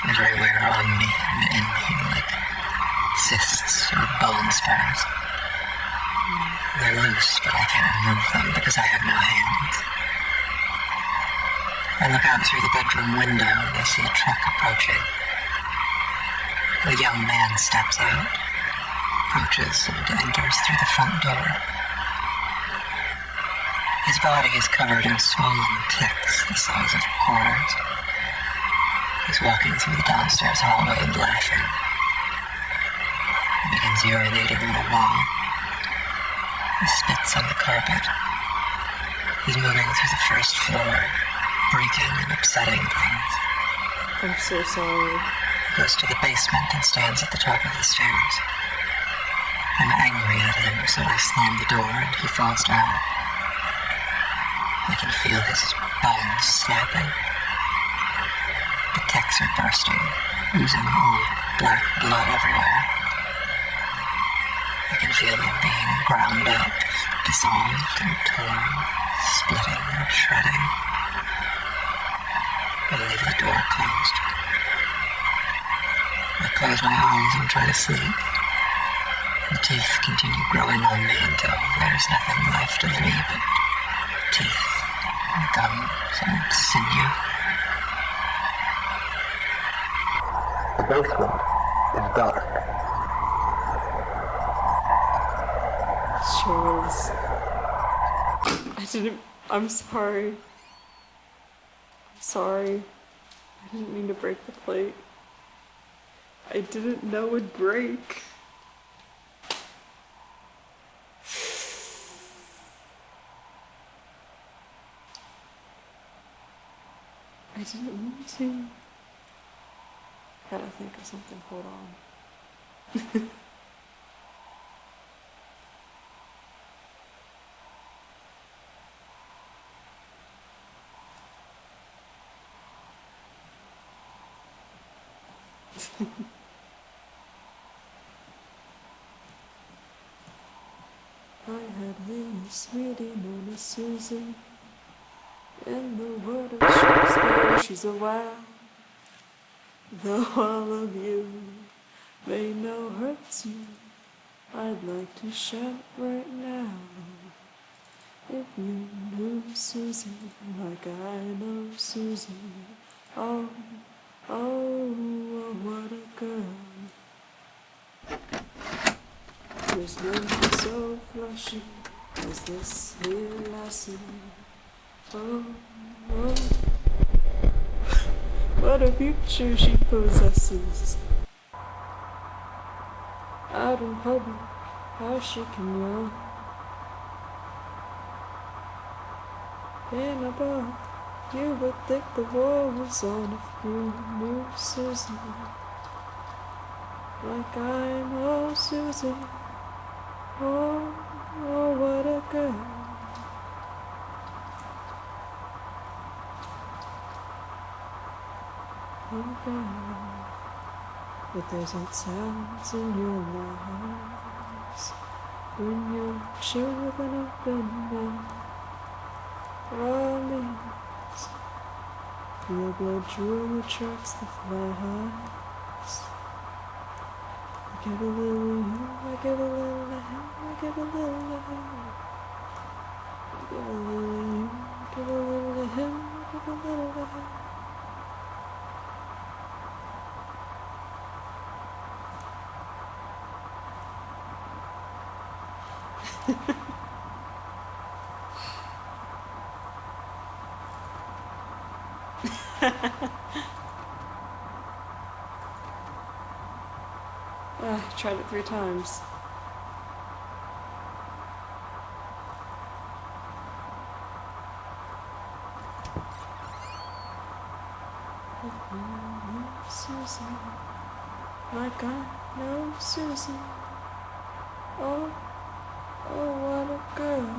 Speaker 3: everywhere on me and in me, like cysts or bone spurs. They're loose, but I can't remove them because I have no hands. I look out through the bedroom window and I see a truck approaching. A young man steps out, approaches, and enters through the front door. His body is covered in swollen ticks the size of quarters. He's walking through the downstairs hallway and laughing. He begins urinating on the wall. He spits on the carpet. He's moving through the first floor, breaking and upsetting things.
Speaker 1: I'm so sorry.
Speaker 3: He goes to the basement and stands at the top of the stairs. I'm angry at him, so I slam the door and he falls down. I can feel his bones snapping. The ticks are bursting, oozing old black blood everywhere. I can feel them being ground up, dissolved and torn, splitting and shredding. I leave the door closed. I close my eyes and try to sleep. The teeth continue growing on me until there's nothing left of me but teeth, and gums, and sinew.
Speaker 2: the basement is dark.
Speaker 1: Charles. I'm sorry. I'm sorry. I didn't mean to break the plate. I didn't know it would break. I didn't mean to. Gotta think of something, hold on. I had a sweetie known as Susan. In the word of Shakespeare, she's a wow. Though all of you may know her too, I'd like to shout right now. If you knew Susan like I know Susan, oh, what a girl. There's nothing so flashy as this here lassie. Oh, what a future she possesses. Out in public, how she can run. In a bar, you would think the war was on if you knew Susan. Like I know Susan. Oh, oh, what a girl. Oh, girl. But there's a talent in your lives when you're children open mouth. Rollies. Your blood jewel attracts the flies. I give a little you, I give a little to him, I give a little to her. I give a little you, I give a little to him, I give a little to her. I tried it 3 times. Susie, I got no Susie. Oh, oh, what a girl.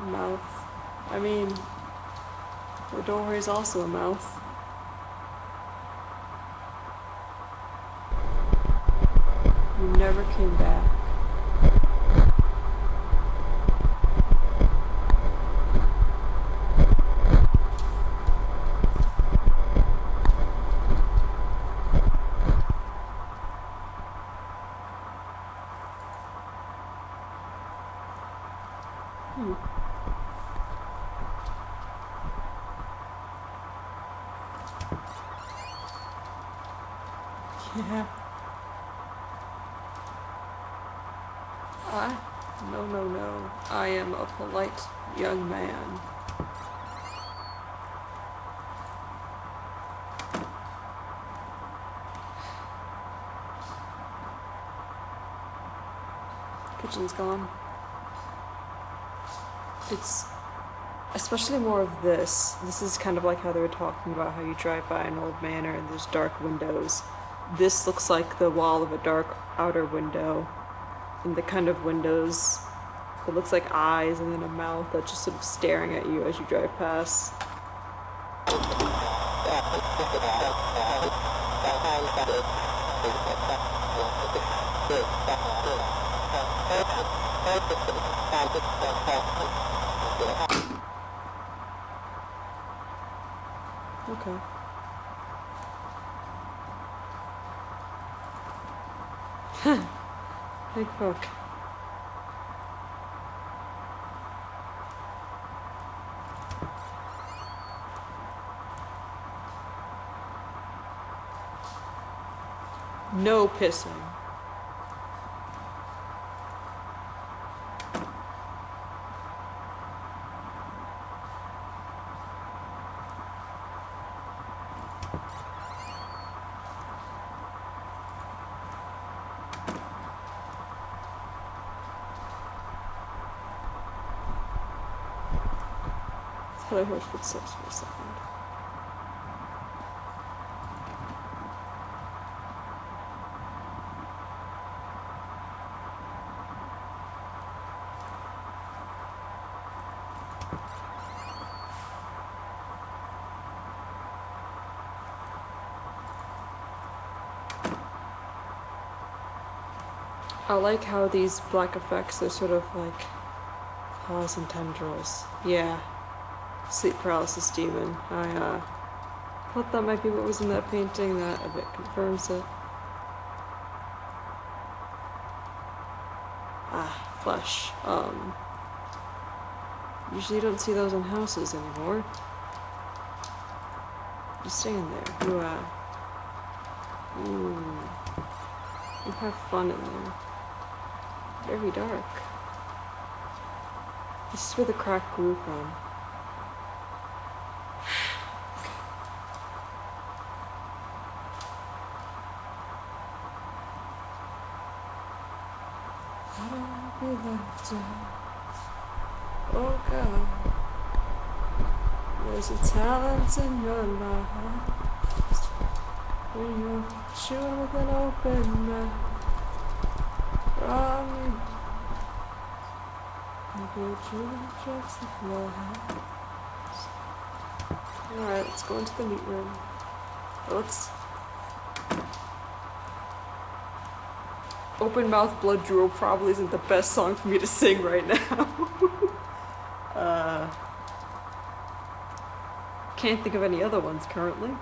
Speaker 1: Mouth. I mean, the doorway is also a mouth. You never came back. Yeah. No. I am a polite young man. Kitchen's gone. It's especially more of this. This is kind of like how they were talking about how you drive by an old manor and there's dark windows. This looks like the wall of a dark outer window. And the kind of windows, it looks like eyes and then a mouth that's just sort of staring at you as you drive past. Okay. Big hook. No pissing. I thought I heard footsteps for a second. I like how these black effects are sort of like claws and tendrils. Yeah. Sleep paralysis demon. I thought that might be what was in that painting. That a bit confirms it. Ah, flesh. Usually you don't see those in houses anymore. You stand there. You have fun in there. Very dark. This is where the crack grew from. I don't wanna be left out. Oh God, there's a talent in your life when you're shooting with an open mouth. From me, like a true tracks the flies. Alright, let's go into the meat room. Let's. Open Mouth Blood Drool probably isn't the best song for me to sing right now. Can't think of any other ones currently.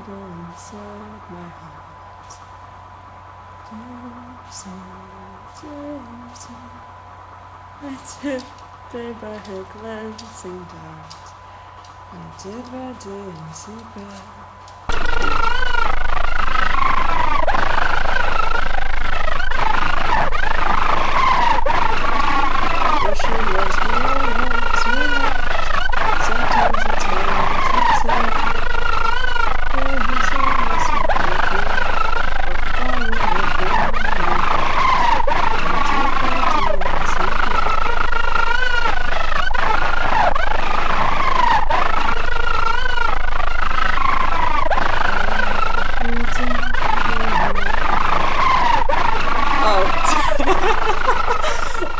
Speaker 1: Inside my heart, I did day by her glancing down. I did my daisy bell. Wishing was sweet. Sometimes it's hard to tell. Where he's always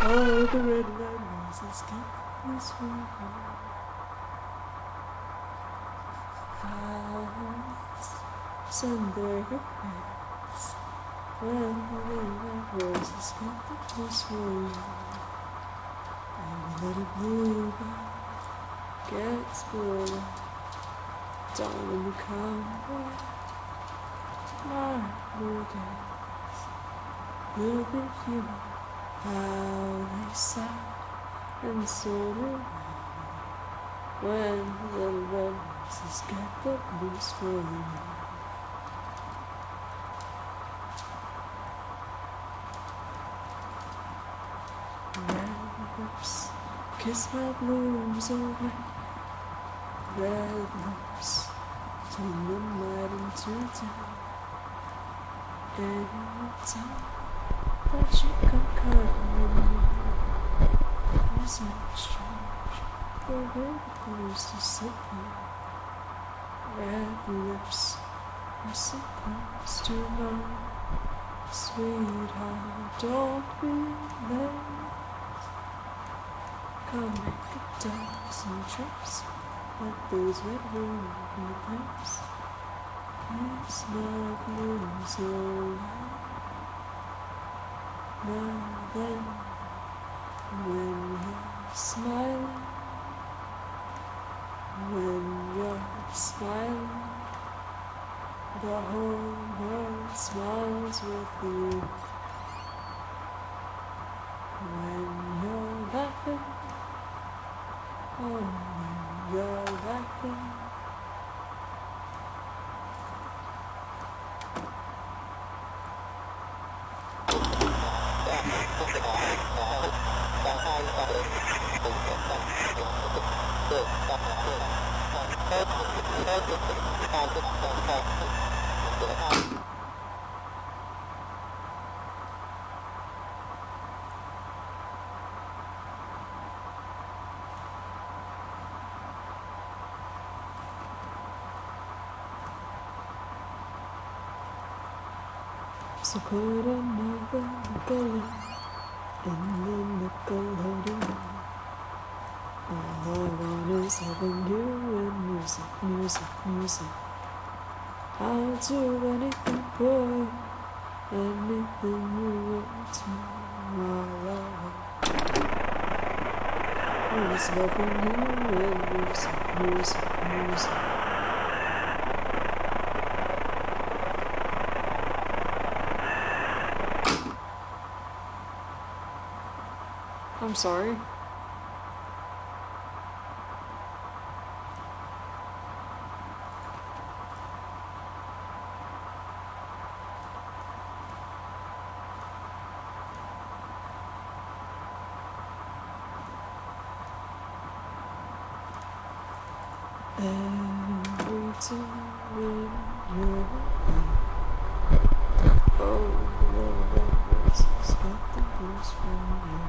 Speaker 1: oh, the red light roses keep this world. Clouds send their regrets when the red roses keep this world. And the little bluebird gets blue. Darling, you come back. My blue days will be few. How they sigh and so do I. When the red roses get the blues for you. Red lips kiss my blues away. Red lips turn the night into day. Anytime that you come cuddling me, isn't it strange the way the blues disappear? Red lips are so close to mine. Sweetheart, don't be late. Come make a dozen trips like those red ruby lips. Kiss my blues away. Now then, when you're smiling, the whole world smiles with you. When you're laughing, oh, when you're laughing, so put another nickel in the Nickelodeon. All I want is having you and music, music, music. I'll do anything, boy, anything you want to. All I want is loving you and music, music, music. I'm sorry. Every time when you're away, oh, the little red roses got the blues for you.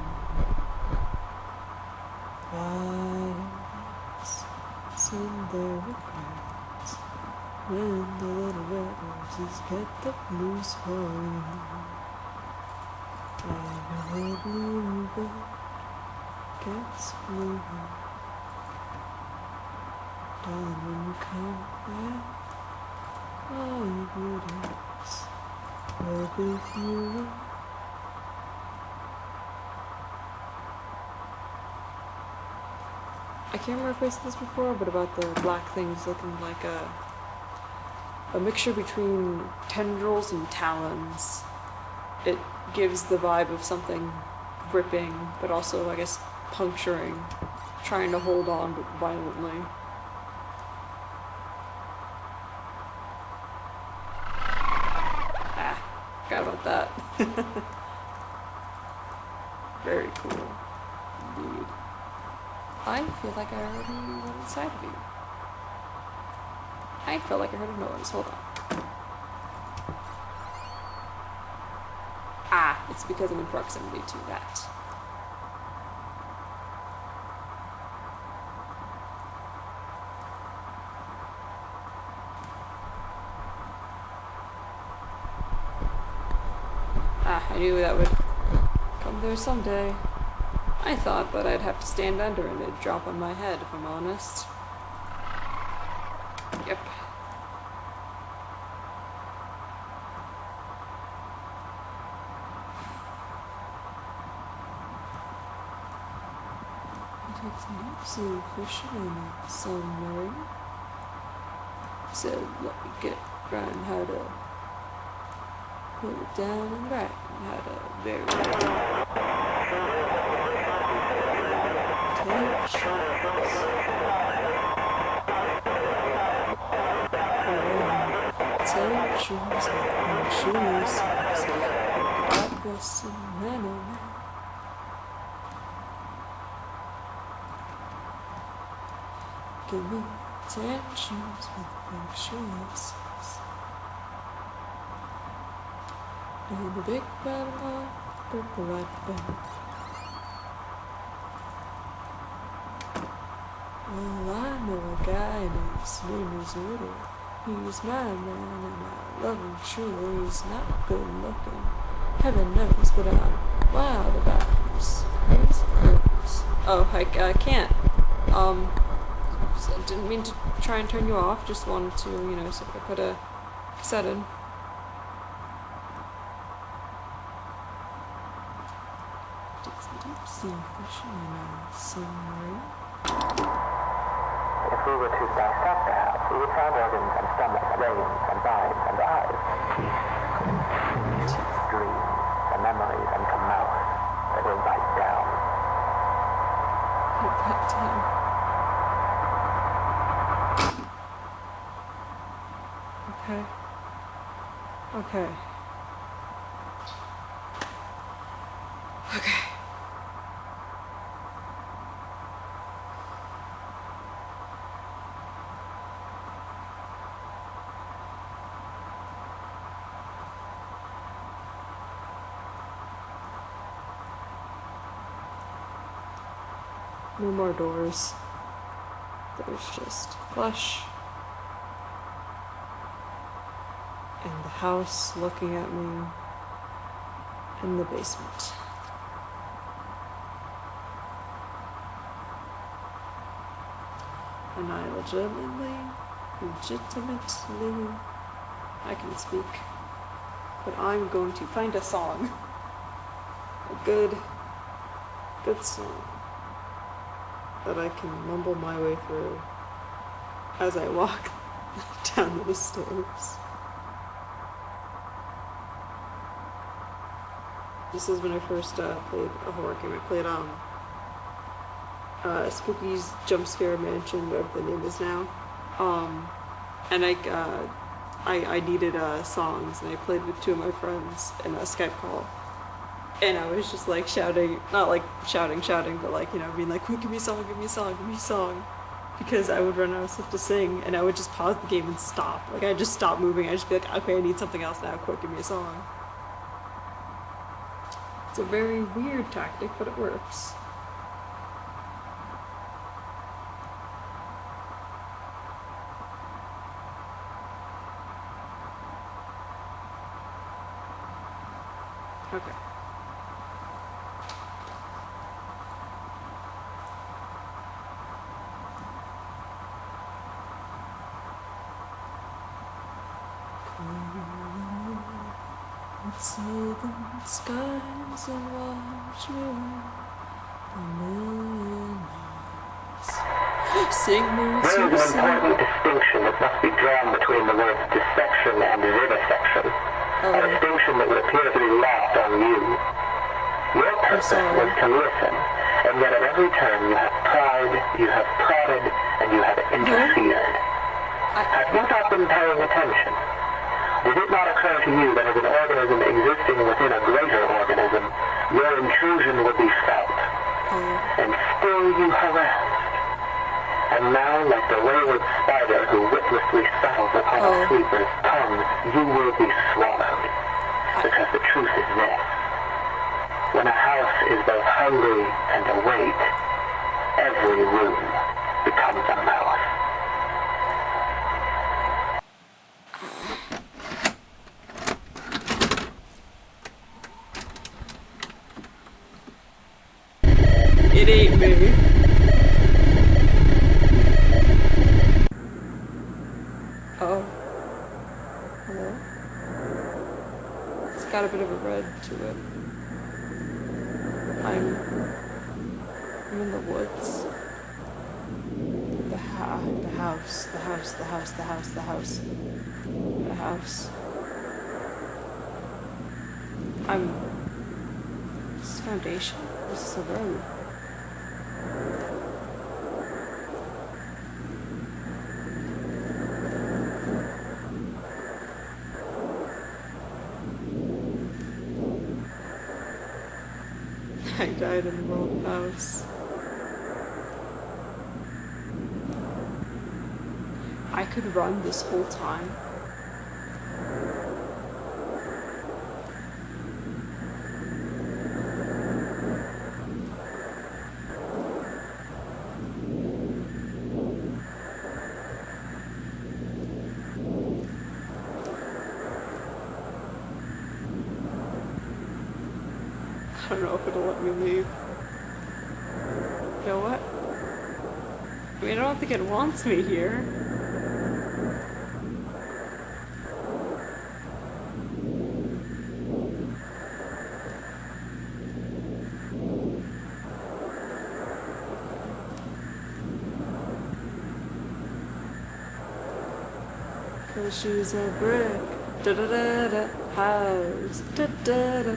Speaker 1: Violets send their regrets when the little red roses get the blues for you. Every bluebird gets bluebird. Darling, when you come back, all your beauties will be few. I can't remember if I said this before, but about the black things looking like a mixture between tendrils and talons. It gives the vibe of something ripping, but also, I guess, puncturing, trying to hold on but violently. Forgot about that. Very cool. Indeed. I feel like I already went inside of you. I felt like I heard a noise. Hold on. Ah, it's because I'm in proximity to that. I knew that would come there someday. I thought that I'd have to stand under and it'd drop on my head, if I'm honest. Yep. It takes a deep sea fisherman in a submarine. Said, let me get around how to put it down and right, and how to very take shoes and shoelaces, God bless some man, oh man. Give me 10 shoes with pink shoelaces. And a big bottle of purple white bag. Well, I know a guy and his name is Woody. He's my man and I love him truly. He's not good looking, heaven knows, but I'm wild about his crazy clothes. Oh, I can't. So I didn't mean to try and turn you off, just wanted to, so I put a cassette in. Sea fishing in a submarine.
Speaker 2: If we were to dissect the house, we would find organs and stomachs, brains and minds and eyes, dreams and memories and come out that will bite down.
Speaker 1: Bite down. Okay. Okay. Okay. No more doors. There's just flesh. And the house looking at me in the basement. And I legitimately, I can speak. But I'm going to find a song. A good song that I can mumble my way through as I walk down the stairs. This is when I first played a horror game. I played Spooky's Jump Scare Mansion, whatever the name is now. And I needed songs, and I played with two of my friends in a Skype call. And I was just like shouting, not like shouting, but like, being like, quick, give me a song, give me a song, give me a song. Because I would run out of stuff to sing, and I would just pause the game and stop. Like, I'd just stop moving. I'd just be like, okay, I need something else now, quick, give me a song. It's a very weird tactic, but it works. Okay. Southern skies and watch me run a million miles. Sing me
Speaker 2: There is
Speaker 1: to
Speaker 2: an
Speaker 1: the sun.
Speaker 2: important distinction that must be drawn between the words dissection and vivisection. A distinction that would appear to be lost on you. Your purpose
Speaker 1: sorry.
Speaker 2: was to listen, and yet at every turn you have pried, you have prodded, and you have interfered. Have you not been paying attention? Did it not occur to you that as an organism existing within a greater organism, your intrusion would be felt? And still you harassed. And now, like the wayward spider who witlessly settles upon a sleeper's tongue, you will be swallowed. Because the truth is this. When a house is both hungry and awake, every room becomes a mouth.
Speaker 1: It ain't me. Oh. Hello? It's got a bit of a red to it. I'm in the woods. The house. This is foundation. This is a road. I died in the wrong house. I could run this whole time. I don't know if it'll let me leave. You know what? I mean, I don't think it wants me here. Cause she's a brick, da-da-da-da, house, da-da-da.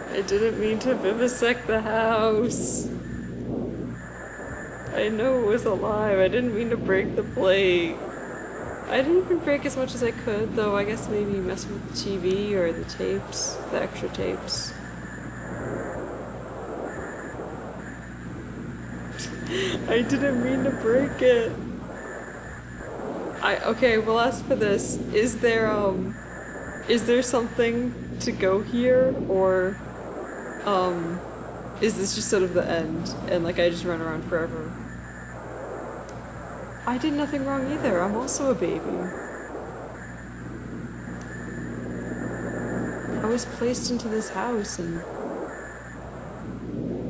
Speaker 1: I didn't mean to vivisect the house. I know it was alive. I didn't mean to break the plate. I didn't even break as much as I could, though I guess maybe messing with the TV or the tapes, the extra tapes. I didn't mean to break it. Okay, we'll ask for this. Is there something to go here, or is this just sort of the end, and like I just run around forever? I did nothing wrong either. I'm also a baby. I was placed into this house and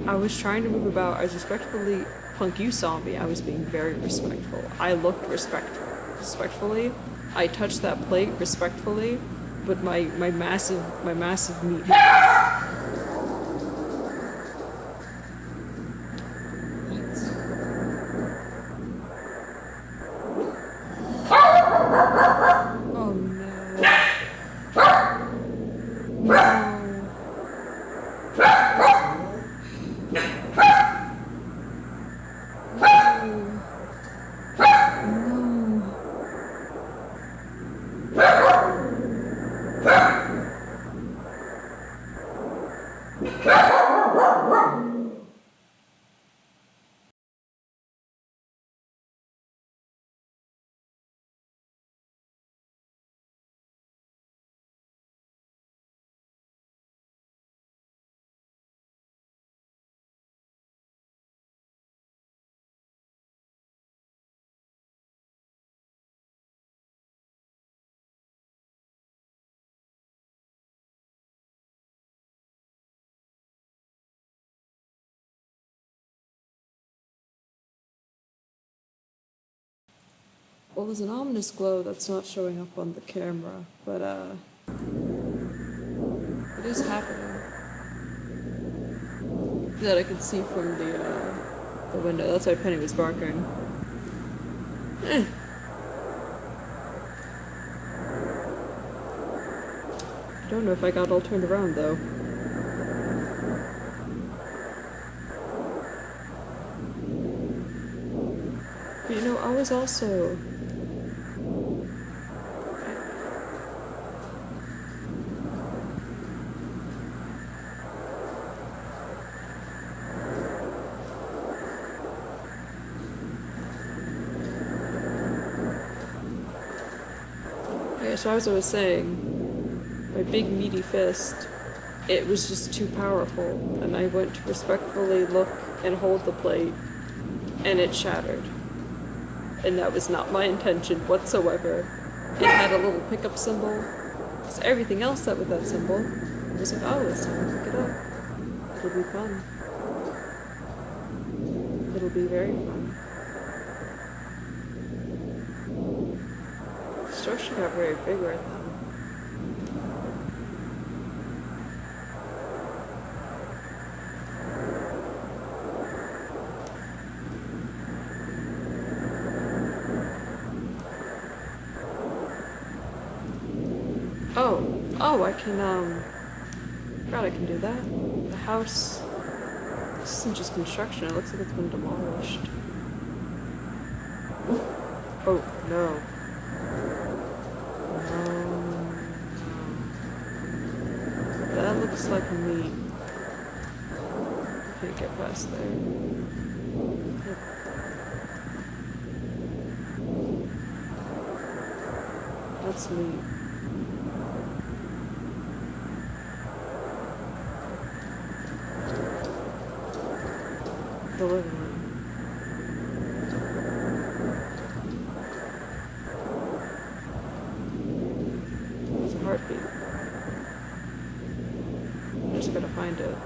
Speaker 1: I was trying to move about. I was respectfully, Punk, you saw me. I was being very respectful. I looked respectfully. I touched that plate respectfully, but my massive meat. Oh no. No. Well, there's an ominous glow that's not showing up on the camera, but it is happening. That I can see from the window. That's why Penny was barking. I don't know if I got all turned around though. But you know, I was also... Yeah, so as I was saying, my big meaty fist, it was just too powerful, and I went to respectfully look and hold the plate, and it shattered. And that was not my intention whatsoever. It had a little pickup symbol, so everything else that with that symbol, I was like, oh, it's time to pick it up. It'll be fun. It'll be very fun. The structure got very big right then. Oh, I can, God, I can do that. The house, this isn't just construction, it looks like it's been demolished. Oh, no. No. That looks like me. I can't get past there. That's me. The living room. It's a heartbeat. I'm just gonna find it.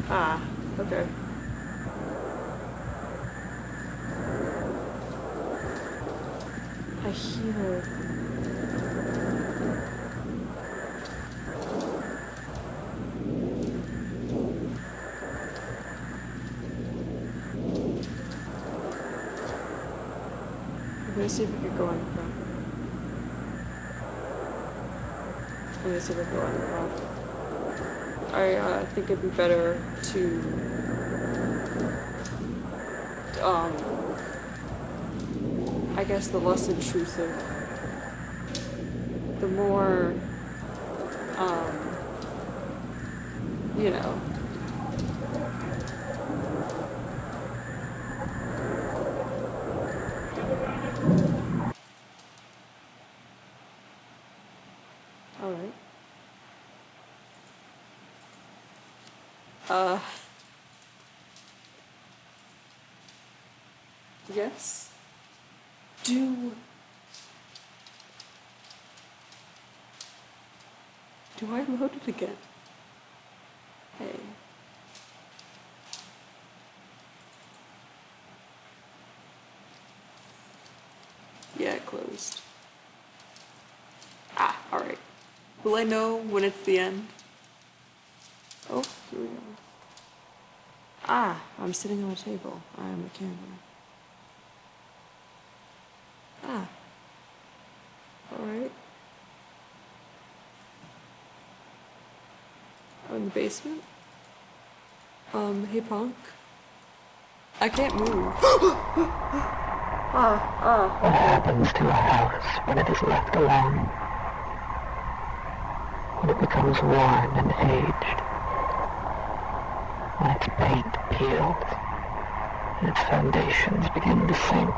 Speaker 1: Ah, okay. I hear... I'm gonna see if we could go on the front. I'm gonna see if we can go on the front. I think it'd be better to, I guess the less intrusive, the more, you know. All right. Yes. Do I load it again? Hey. Yeah, it closed. Ah, alright. Will I know when it's the end? Oh, here we go. Ah, I'm sitting on a table. I am a camera. Ah. Alright. I'm in the basement. Hey Punk. I can't move.
Speaker 2: What happens to a house when it is left alone? When it becomes worn and aged? When its paint peels and its foundations begin to sink?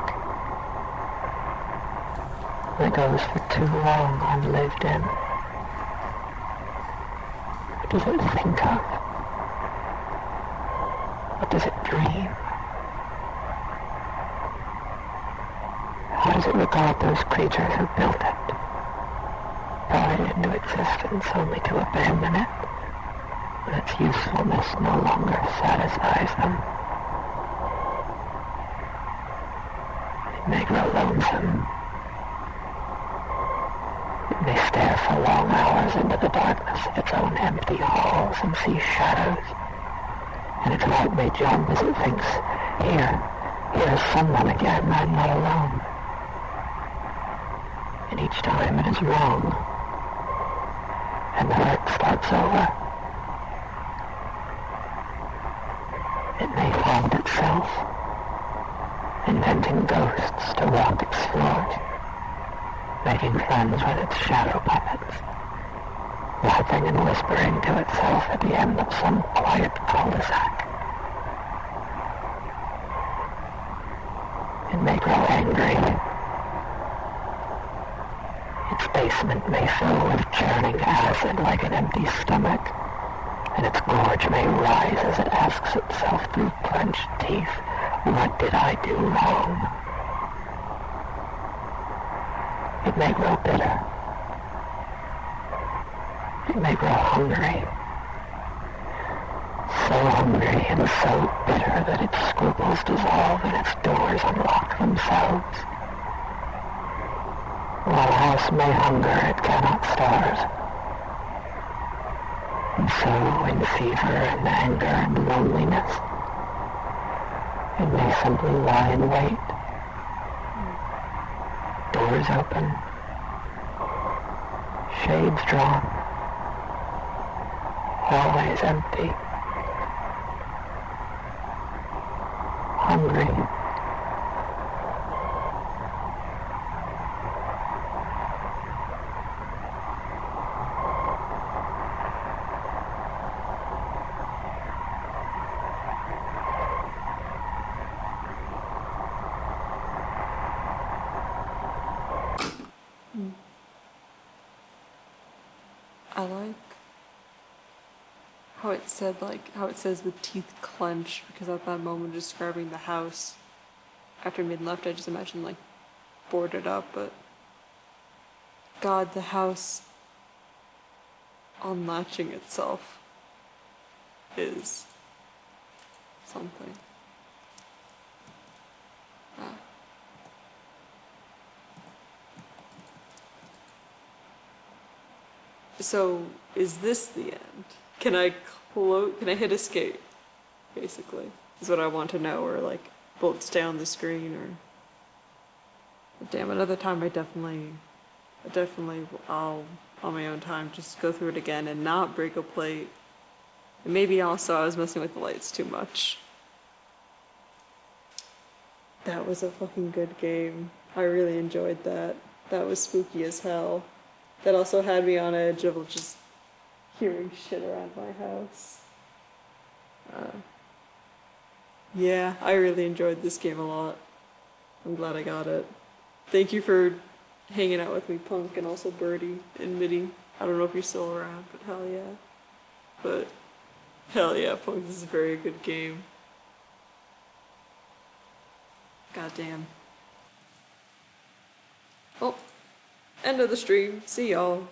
Speaker 2: When it goes for too long unlived in? does it think of? What does it dream? How does it regard those creatures who built it, brought it into existence only to abandon it when its usefulness no longer satisfies them? It may grow lonesome. It may stare for long hours into the darkness of its own empty halls and see shadows, and its heart may jump as it thinks, here's someone again, I'm not alone. And each time it is wrong, and the hurt starts over. It may haunt itself, inventing ghosts to walk its floors, making friends with its shadow puppets, laughing and whispering to itself at the end of some quiet cul-de-sac. It may grow angry. Its basement may fill with churning acid like an empty stomach, and its gorge may rise as it asks itself through clenched teeth, what did I do wrong? It may grow bitter. It may grow hungry. So hungry and so bitter that its scruples dissolve and its doors unlock themselves. While a house may hunger, it cannot starve. And so, in fever and anger and loneliness, it may simply lie in wait. Doors open. Shades drawn. Hallways empty. Hungry.
Speaker 1: I like how it says with teeth clenched, because at that moment describing the house after Mid left, I just imagined like boarded up, but God, the house unlatching itself is something. Ah. So, is this the end? Can I hit escape? Basically, is what I want to know, or like, will it stay on the screen, or? But damn, another time I'll, on my own time, just go through it again and not break a plate. And maybe also I was messing with the lights too much. That was a fucking good game. I really enjoyed that. That was spooky as hell. That also had me on edge of just hearing shit around my house. Yeah, I really enjoyed this game a lot. I'm glad I got it. Thank you for hanging out with me, Punk, and also Birdie and Mitty. I don't know if you're still around, but hell yeah. But hell yeah, Punk, this is a very good game. Goddamn. Oh, end of the stream. See y'all.